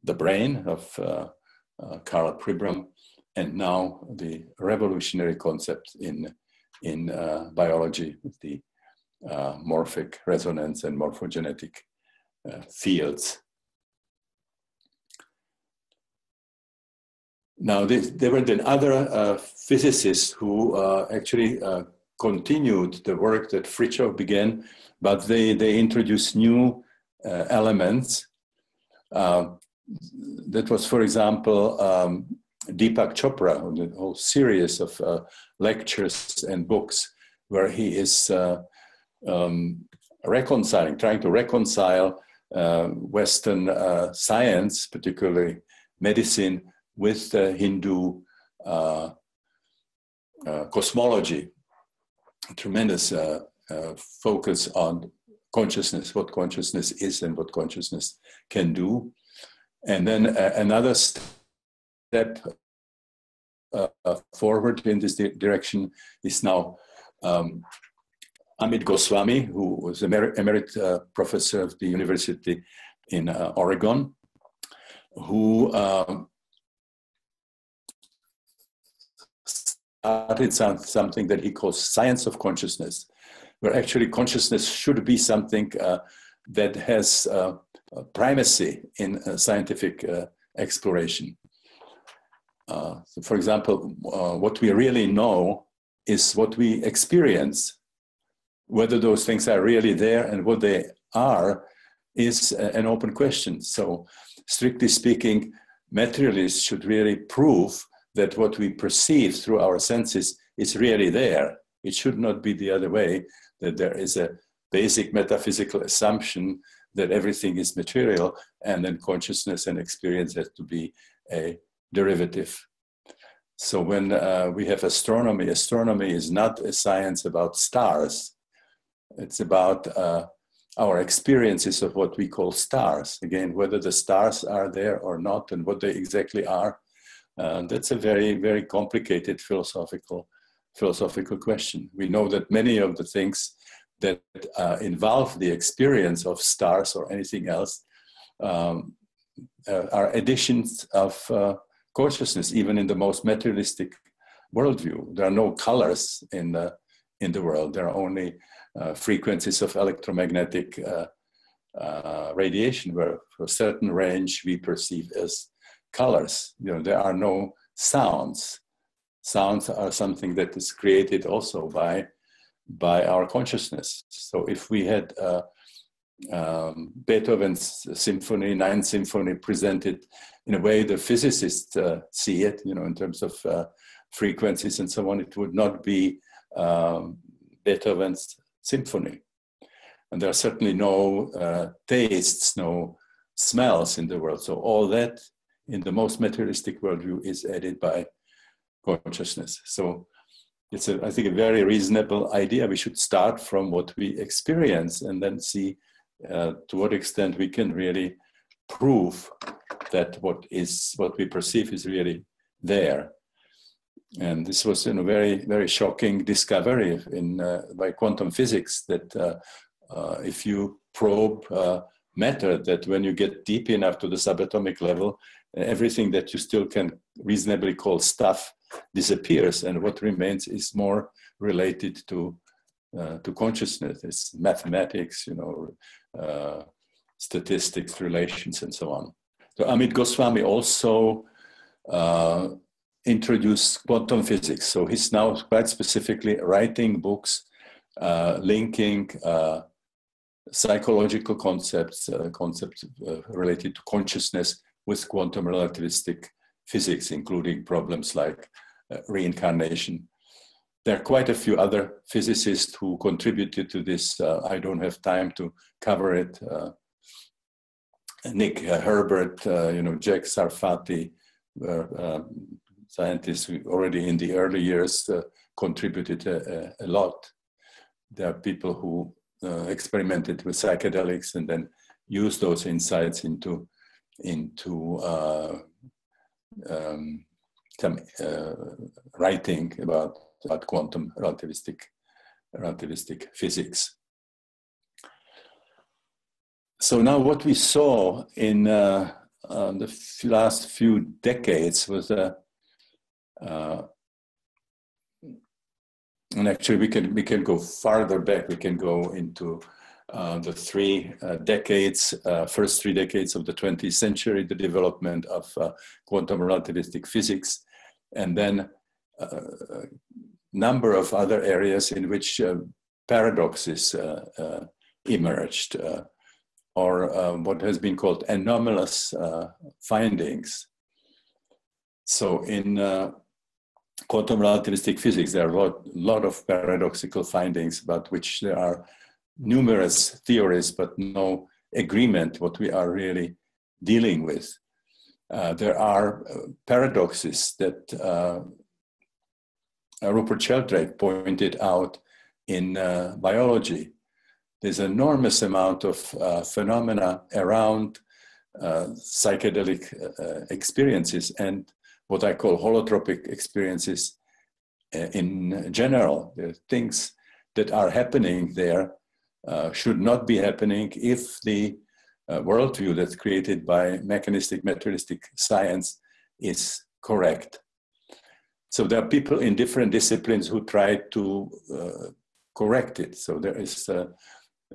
S1: the brain of Karl Pribram, and now the revolutionary concept in biology with the morphic resonance and morphogenetic fields. Now, there were then other physicists who actually continued the work that Fritjof began, but they introduced new elements. That was, for example, Deepak Chopra, the whole series of lectures and books where he is reconciling, trying to reconcile Western science, particularly medicine, with Hindu cosmology. A tremendous focus on consciousness, what consciousness is and what consciousness can do. And then another step forward in this direction is now Amit Goswami, who was emerit professor of the university in Oregon, who started something that he calls science of consciousness, where actually consciousness should be something that has primacy in scientific exploration. So for example, what we really know is what we experience. Whether those things are really there and what they are is an open question. So strictly speaking, materialists should really prove that what we perceive through our senses is really there. It should not be the other way, that there is a basic metaphysical assumption that everything is material, and then consciousness and experience has to be a derivative. So when we have astronomy, astronomy is not a science about stars. It's about our experiences of what we call stars. Again, whether the stars are there or not and what they exactly are, that's a very, very complicated philosophical question. We know that many of the things that involve the experience of stars or anything else are additions of consciousness, even in the most materialistic worldview. There are no colors in the world. There are only frequencies of electromagnetic radiation, where for a certain range we perceive as colors. You know, there are no sounds. Sounds are something that is created also by our consciousness. So if we had Beethoven's symphony, Ninth Symphony, presented in a way the physicists see it, you know, in terms of frequencies and so on, it would not be Beethoven's symphony. And there are certainly no tastes, no smells in the world. So all that in the most materialistic worldview is added by consciousness. So it's, I think, a very reasonable idea. We should start from what we experience and then see to what extent we can really prove that what we perceive is really there. And this was a very, very shocking discovery by quantum physics that if you probe matter, that when you get deep enough to the subatomic level, everything that you still can reasonably call stuff disappears, and what remains is more related to consciousness. It's mathematics, you know, statistics, relations, and so on. So Amit Goswami also introduced quantum physics. So he's now quite specifically writing books linking psychological concepts related to consciousness with quantum relativistic physics, including problems like reincarnation. There are quite a few other physicists who contributed to this. I don't have time to cover it. Nick Herbert, you know, Jack Sarfati, scientists who already in the early years contributed a lot. There are people who experimented with psychedelics and then used those insights into some writing about quantum relativistic physics. So now what we saw in the last few decades was and actually we can go farther back. We can go into the first three decades of the 20th century, the development of quantum relativistic physics, and then a number of other areas in which paradoxes emerged, or what has been called anomalous findings. So in quantum relativistic physics, there are a lot of paradoxical findings about which there are numerous theories, but no agreement what we are really dealing with. There are paradoxes that Rupert Sheldrake pointed out in biology. There's an enormous amount of phenomena around psychedelic experiences and what I call holotropic experiences in general. There are things that are happening there should not be happening if the worldview that's created by mechanistic materialistic science is correct. So there are people in different disciplines who try to correct it. So there is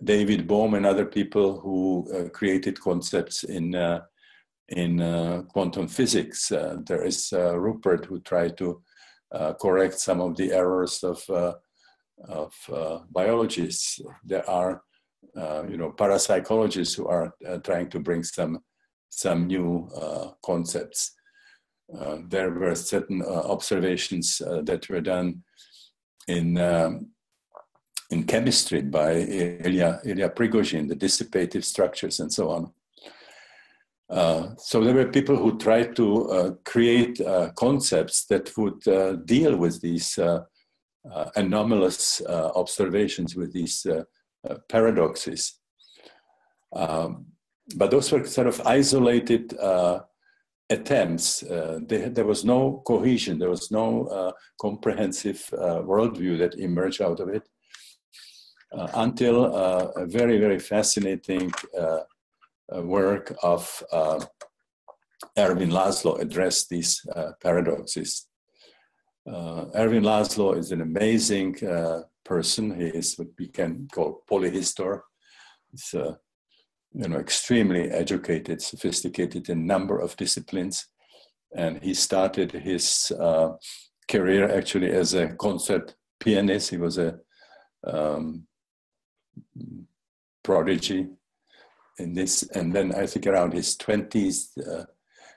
S1: David Bohm and other people who created concepts in quantum physics. There is Rupert who tried to correct some of the errors of biologists. There are parapsychologists who are trying to bring some new concepts. There were certain observations that were done in chemistry by Ilya Prigozhin, the dissipative structures and so on. So there were people who tried to create concepts that would deal with these anomalous observations, with these paradoxes. But those were sort of isolated attempts. There was no cohesion, there was no comprehensive worldview that emerged out of it until a very, very fascinating work of Ervin Laszlo addressed these paradoxes. Ervin Laszlo is an amazing person. He is what we can call polyhistor. He's extremely educated, sophisticated in a number of disciplines. And he started his career actually as a concert pianist. He was a prodigy in this. And then I think around his 20s,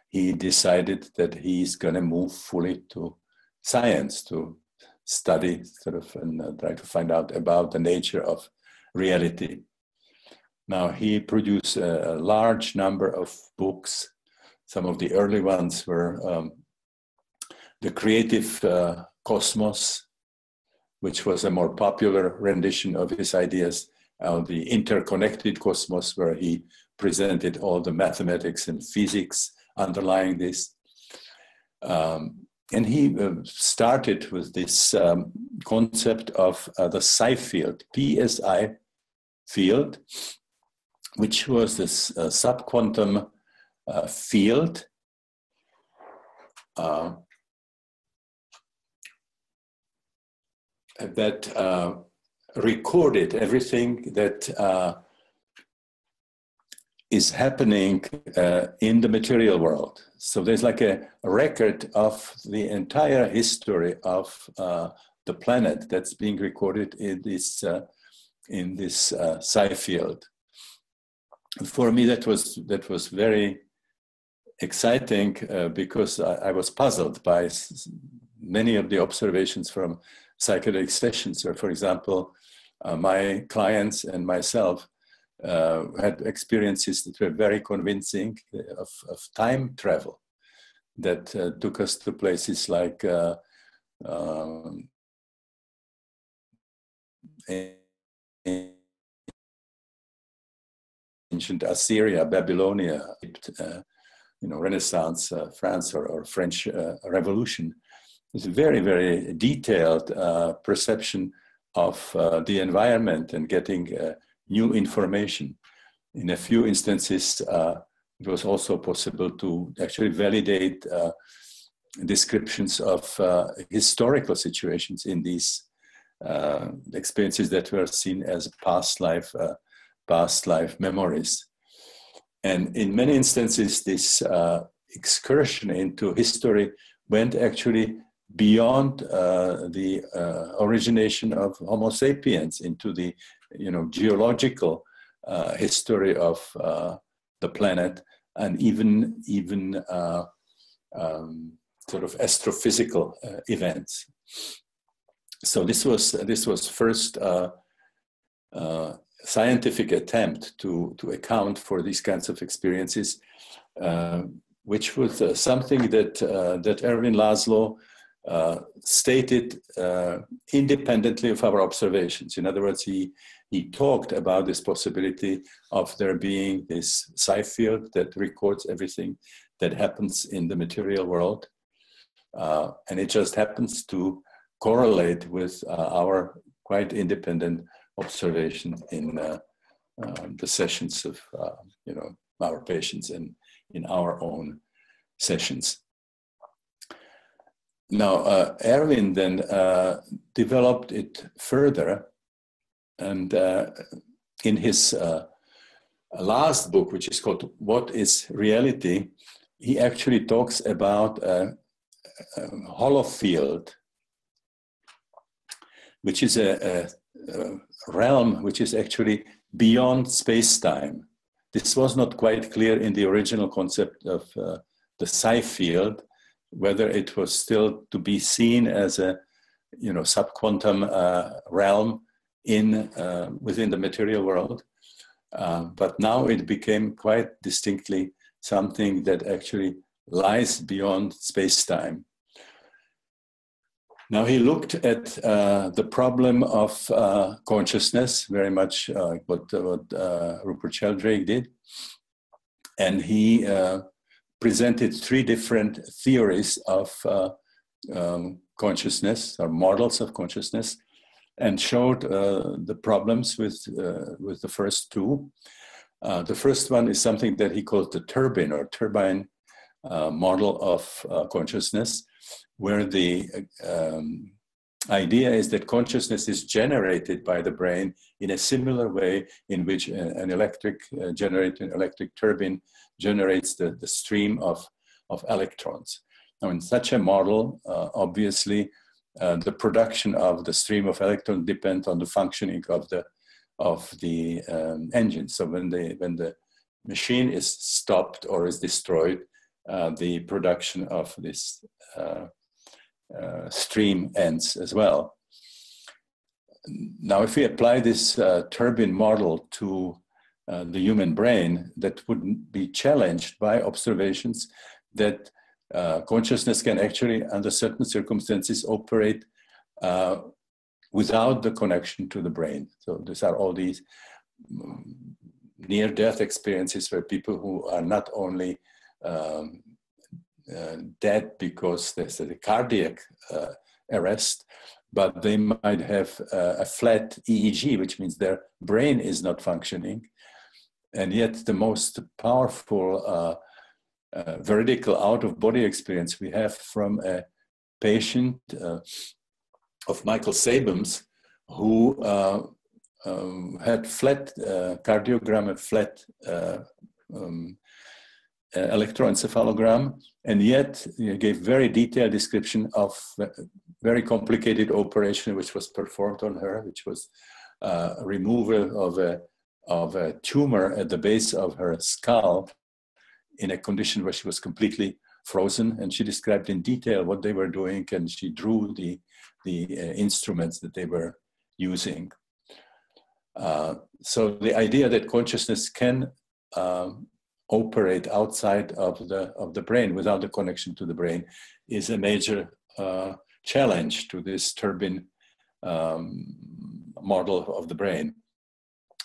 S1: he decided that he's going to move fully to science, to study sort of and try to find out about the nature of reality. Now, he produced a large number of books. Some of the early ones were The Creative Cosmos, which was a more popular rendition of his ideas, The Interconnected Cosmos, where he presented all the mathematics and physics underlying this. And he started with this concept of the psi field, PSI field, which was this subquantum field that recorded everything that is happening in the material world. So there's like a record of the entire history of the planet that's being recorded in this psi field. And for me, that was very exciting because I was puzzled by many of the observations from psychedelic sessions. Where, for example, my clients and myself had experiences that were very convincing of time travel that took us to places like ancient Assyria, Babylonia, Renaissance, France, or French Revolution. It's a very, very detailed perception of the environment and getting new information. In a few instances, it was also possible to actually validate descriptions of historical situations in these experiences that were seen as past life memories. And in many instances, this excursion into history went actually beyond the origination of Homo sapiens into the geological history of the planet, and even sort of astrophysical events. So this was first scientific attempt to account for these kinds of experiences, which was something that Erwin Laszlo stated independently of our observations. In other words, he talked about this possibility of there being this psi field that records everything that happens in the material world. And it just happens to correlate with our quite independent observation in the sessions of our patients and in our own sessions. Now, Erwin then developed it further, and in his last book, which is called What is Reality, he actually talks about a hollow field, which is a realm which is actually beyond space-time. This was not quite clear in the original concept of the psi field, whether it was still to be seen as a subquantum realm within the material world. But now it became quite distinctly something that actually lies beyond space-time. Now he looked at the problem of consciousness, very much what Rupert Sheldrake did, and he presented three different theories of consciousness, or models of consciousness, and showed the problems with the first two. The first one is something that he called the turbine model of consciousness, where the idea is that consciousness is generated by the brain in a similar way in which an electric turbine generates the stream of electrons. Now, in such a model, obviously, the production of the stream of electrons depends on the functioning of the engine. So when the machine is stopped or is destroyed, the production of this stream ends as well. Now, if we apply this turbine model to the human brain, that would be challenged by observations that consciousness can actually, under certain circumstances, operate without the connection to the brain. So these are all these near-death experiences where people who are not only dead because there's a cardiac arrest, but they might have a flat EEG, which means their brain is not functioning. And yet the most powerful veridical out-of-body experience we have from a patient of Michael Sabom's, who had flat cardiogram, a flat electroencephalogram, and yet gave very detailed description of a very complicated operation which was performed on her, which was removal of a tumor at the base of her skull in a condition where she was completely frozen. And she described in detail what they were doing, and she drew the instruments that they were using. So the idea that consciousness can operate outside of the brain without the connection to the brain is a major challenge to this turbine model of the brain.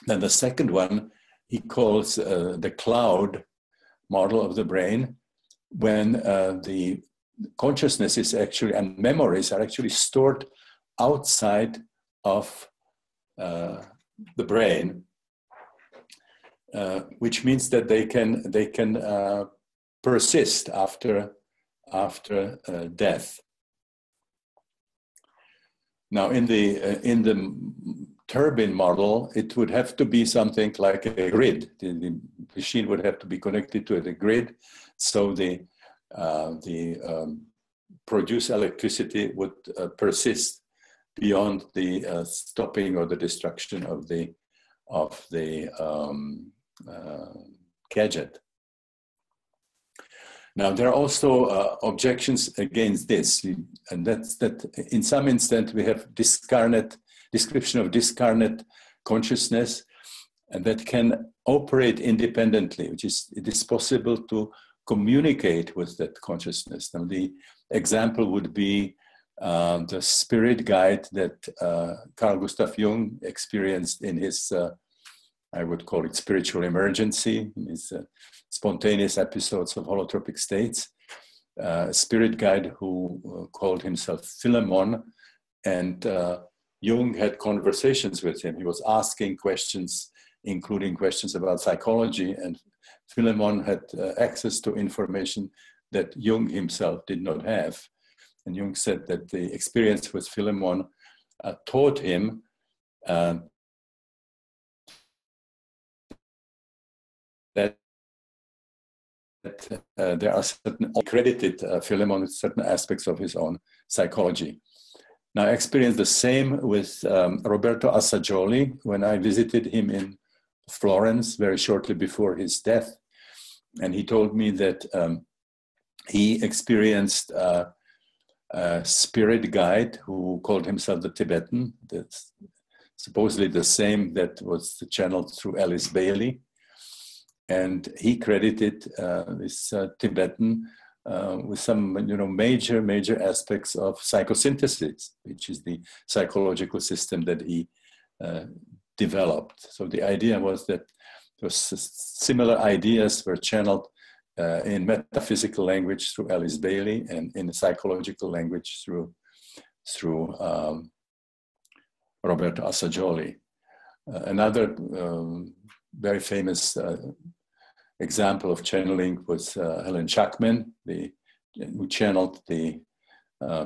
S1: Then the second one he calls the cloud model of the brain, when the consciousness is actually, and memories are actually stored outside of the brain, which means that they can persist after death. Now, in the turbine model, it would have to be something like a grid. The machine would have to be connected to the grid, so the produced electricity would persist beyond the stopping or the destruction of the gadget. Now, there are also objections against this, and that's that in some instant we have description of discarnate consciousness, and that can operate independently, which is, it is possible to communicate with that consciousness. Now, the example would be the spirit guide that Carl Gustav Jung experienced in his, I would call it spiritual emergency, in his spontaneous episodes of holotropic states. A spirit guide who called himself Philemon, and Jung had conversations with him. He was asking questions, including questions about psychology, and Philemon had access to information that Jung himself did not have. And Jung said that the experience with Philemon taught him that there are certain credited Philemon with certain aspects of his own psychology. Now, I experienced the same with Roberto Assagioli when I visited him in Florence very shortly before his death. And he told me that he experienced a spirit guide who called himself the Tibetan, that's supposedly the same that was channeled through Alice Bailey. And he credited this Tibetan with some, major aspects of psychosynthesis, which is the psychological system that he developed. So the idea was that similar ideas were channeled in metaphysical language through Alice Bailey, and in psychological language through Roberto Assagioli. Another very famous example of channeling was Helen Schackman, who channeled the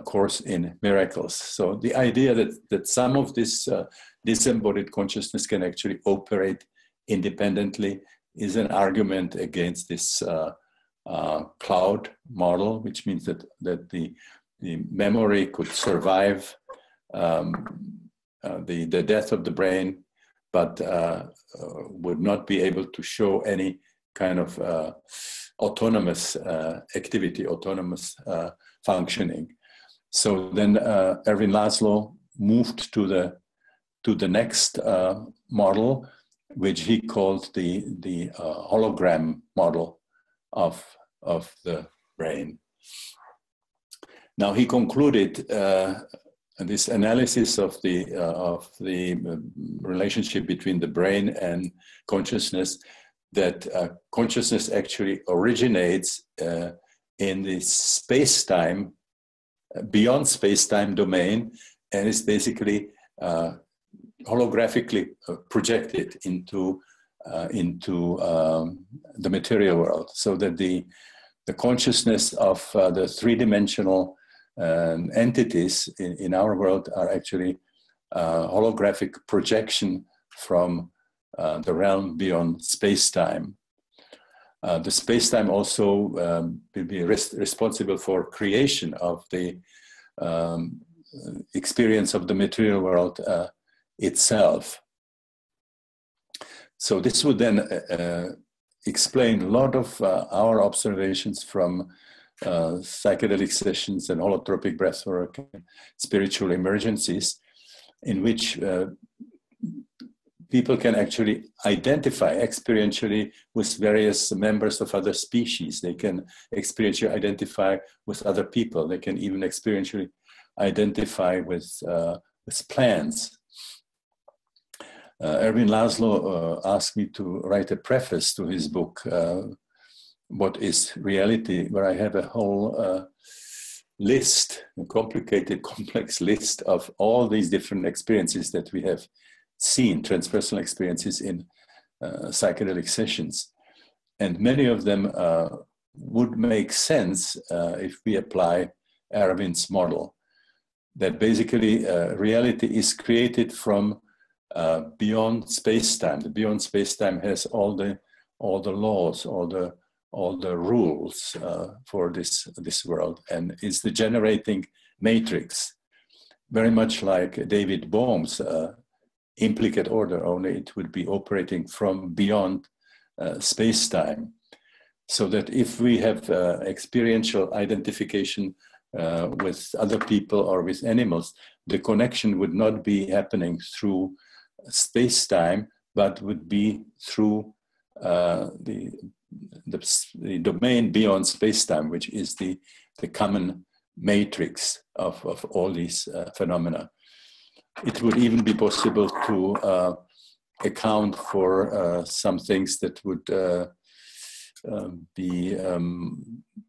S1: Course in Miracles. So the idea that some of this disembodied consciousness can actually operate independently is an argument against this cloud model, which means that the memory could survive the death of the brain, but would not be able to show any kind of autonomous activity, autonomous functioning. So then Erwin Laszlo moved to the next model, which he called the hologram model of the brain. Now he concluded this analysis of the relationship between the brain and consciousness, that consciousness actually originates in the space-time, beyond space-time domain, and is basically holographically projected into the material world, so that the consciousness of the three-dimensional entities in our world are actually holographic projection from the realm beyond space-time. The space-time also will be responsible for creation of the experience of the material world itself. So this would then explain a lot of our observations from psychedelic sessions and holotropic breathwork and spiritual emergencies, in which people can actually identify experientially with various members of other species. They can experientially identify with other people. They can even experientially identify with plants. Erwin Laszlo asked me to write a preface to his book, What is Reality?, where I have a whole list, a complicated, complex list of all these different experiences that we have seen, transpersonal experiences in psychedelic sessions. And many of them would make sense if we apply Erwin's model, that basically reality is created from beyond space-time. The beyond space-time has all the laws, all the rules for this world, and is the generating matrix, very much like David Bohm's implicate order, only it would be operating from beyond space-time. So that if we have experiential identification with other people or with animals, the connection would not be happening through space-time, but would be through the domain beyond space-time, which is the common matrix of all these phenomena. It would even be possible to account for some things that would be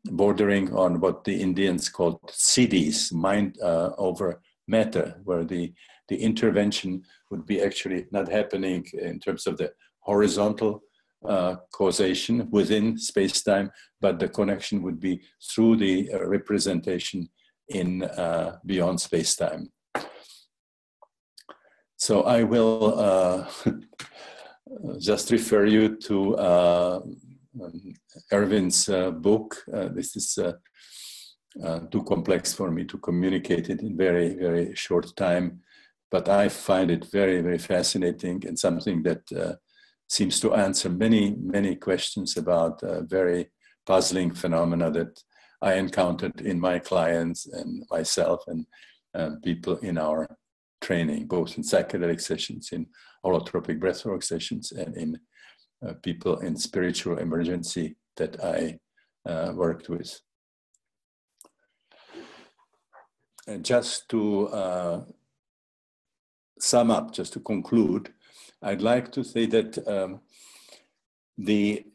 S1: bordering on what the Indians called siddhis, mind over matter, where the intervention would be actually not happening in terms of the horizontal causation within space-time, but the connection would be through the representation in beyond space-time. So I will just refer you to Erwin's book. This is too complex for me to communicate it in very, very short time, but I find it very, very fascinating and something that seems to answer many, many questions about very puzzling phenomena that I encountered in my clients and myself and people in our training, both in psychedelic sessions, in holotropic breathwork sessions, and in people in spiritual emergency that I worked with. And just to sum up, just to conclude, I'd like to say that the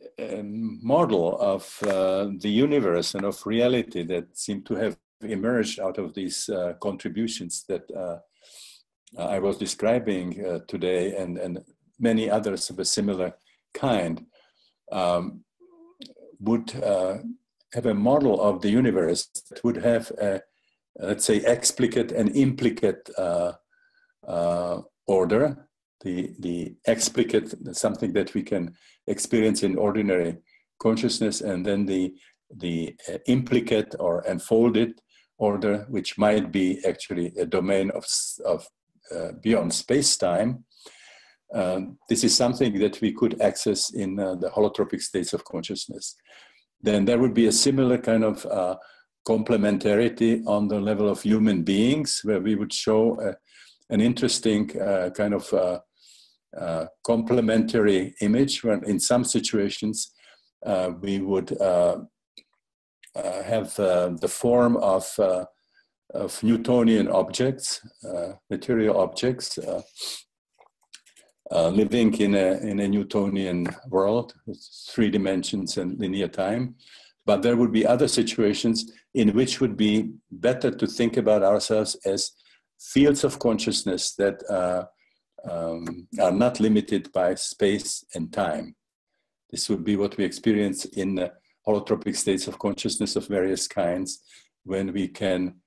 S1: model of the universe and of reality that seem to have emerged out of these contributions that I was describing today, and many others of a similar kind, would have a model of the universe that would have a, let's say, explicate and implicate order. The explicate, something that we can experience in ordinary consciousness, and then the implicate or enfolded order, which might be actually a domain of beyond space-time. This is something that we could access in the holotropic states of consciousness. Then there would be a similar kind of complementarity on the level of human beings, where we would show an interesting kind of complementary image, when in some situations we would have the form of Newtonian objects, material objects, living in a Newtonian world with 3 dimensions and linear time. But there would be other situations in which would be better to think about ourselves as fields of consciousness that are not limited by space and time. This would be what we experience in holotropic states of consciousness of various kinds, when we can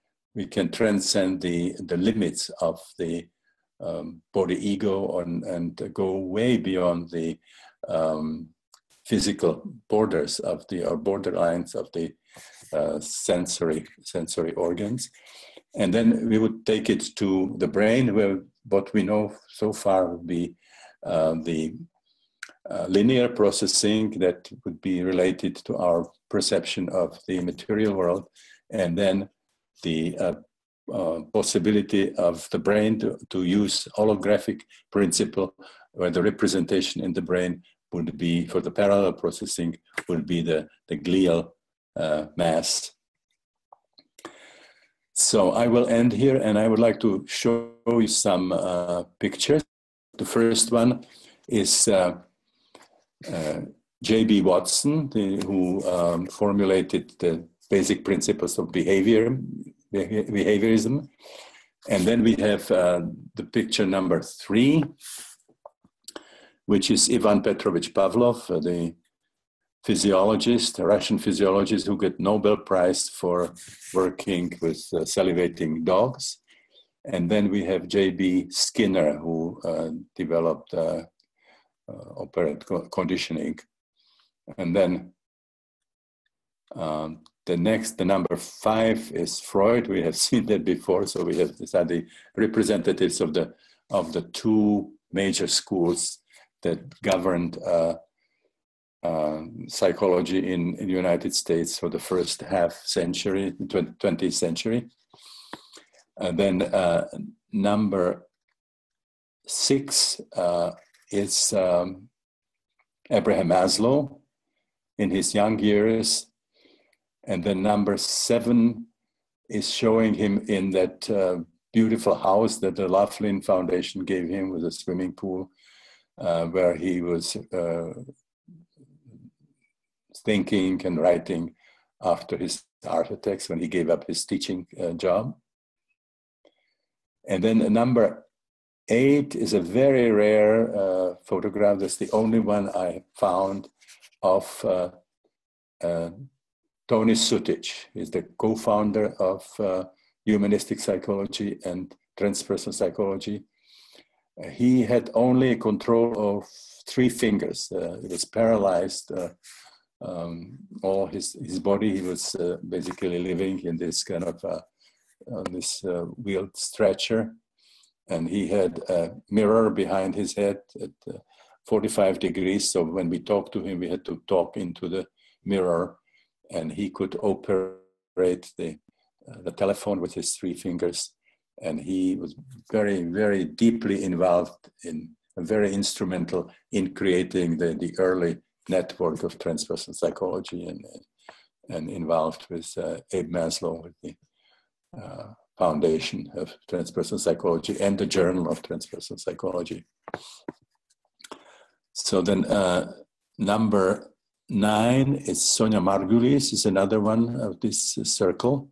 S1: transcend the limits of the body ego and go way beyond the physical borders of or borderlines of the sensory organs. And then we would take it to the brain, where what we know so far would be the linear processing that would be related to our perception of the material world, and then the possibility of the brain to use holographic principle, where the representation in the brain would be, for the parallel processing, would be the glial mass. So I will end here, and I would like to show you some pictures. The first one is J.B. Watson, who formulated the basic principles of behaviorism. And then we have the picture number 3, which is Ivan Petrovich Pavlov, the physiologist, a Russian physiologist who got Nobel Prize for working with salivating dogs. And then we have J.B. Skinner, who developed operant conditioning. And then the number 5 is Freud. We have seen that before. So we have these are the representatives of the 2 major schools that governed psychology in the United States for the first half century, 20th century. And then number 6 is Abraham Maslow in his young years. And then number 7 is showing him in that beautiful house that the Laughlin Foundation gave him with a swimming pool, where he was thinking and writing after his heart attacks when he gave up his teaching job. And then number 8 is a very rare photograph. That's the only one I found of Tony Sutich. He's the co-founder of humanistic psychology and transpersonal psychology. He had only control of 3 fingers. He was paralyzed. All his body, he was basically living in this kind of this wheeled stretcher, and he had a mirror behind his head at 45 degrees. So when we talked to him, we had to talk into the mirror, and he could operate the telephone with his 3 fingers. And he was very, very deeply involved in, very instrumental in creating the early network of transpersonal psychology, and involved with Abe Maslow, with the foundation of transpersonal psychology and the Journal of Transpersonal Psychology. So then number 9 is Sonia Margulies, is another one of this circle.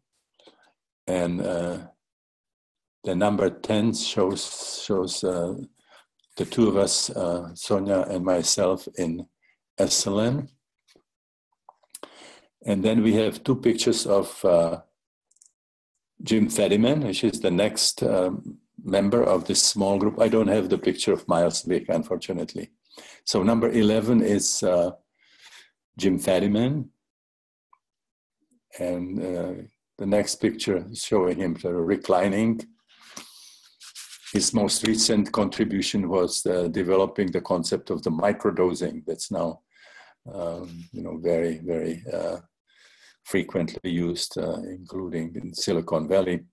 S1: And the number 10 shows the 2 of us, Sonia and myself, in Esalen. And then we have 2 pictures of Jim Fadiman, which is the next member of this small group. I don't have the picture of Miles Wick, unfortunately. So number 11 is Jim Fadiman. And the next picture is showing him reclining. His most recent contribution was developing the concept of the microdosing that's now very, very frequently used, including in Silicon Valley.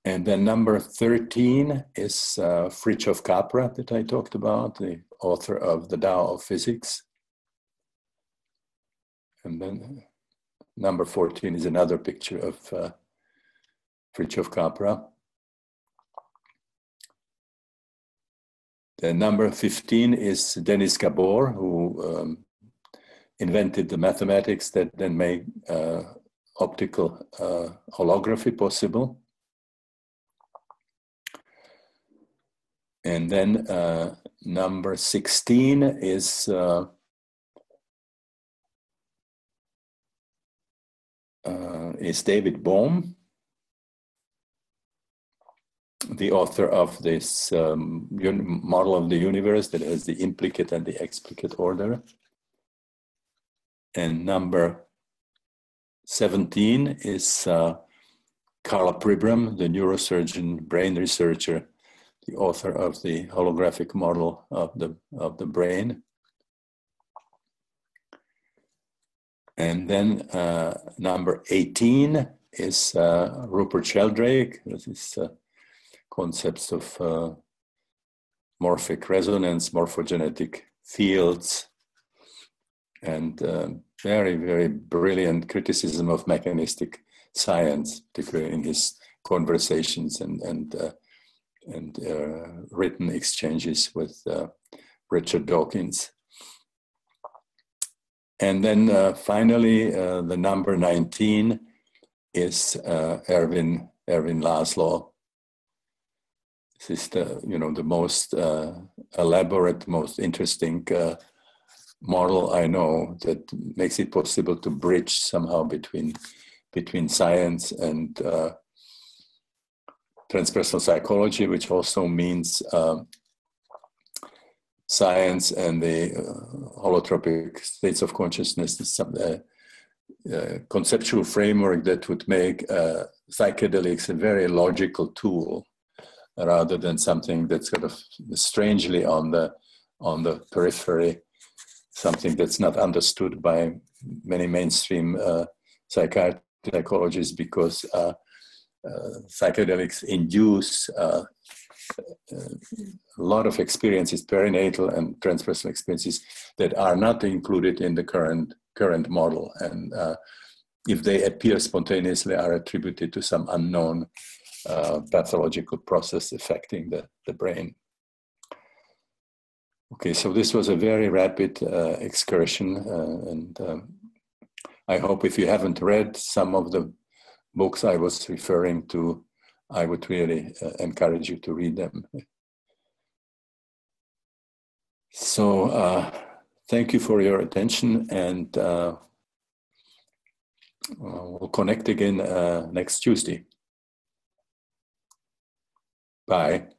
S1: And then number 13 is Fritjof Capra that I talked about, the author of The Tao of Physics. And then number 14 is another picture of Fritjof Capra. The number 15 is Denis Gabor, who invented the mathematics that then made optical holography possible. And then number 16 is David Bohm, the author of this model of the universe that has the implicate and the explicit order. And number 17 is Carla Pribram, the neurosurgeon, brain researcher, the author of the holographic model of the brain. And then number 18 is Rupert Sheldrake. This is concepts of morphic resonance, morphogenetic fields, and very, very brilliant criticism of mechanistic science, particularly in his conversations and written exchanges with Richard Dawkins. And then finally, the number 19 is Erwin Laszlo. This is the most elaborate, most interesting model I know that makes it possible to bridge somehow between science and transpersonal psychology, which also means science and the holotropic states of consciousness, some conceptual framework that would make psychedelics a very logical tool, rather than something that's sort of strangely on the periphery something that's not understood by many mainstream psychologists, because psychedelics induce a lot of experiences, perinatal and transpersonal experiences, that are not included in the current model, and if they appear spontaneously, are attributed to some unknown pathological process affecting the brain. Okay, so this was a very rapid excursion, and I hope if you haven't read some of the books I was referring to, I would really encourage you to read them. So thank you for your attention, and we'll connect again next Tuesday. Bye.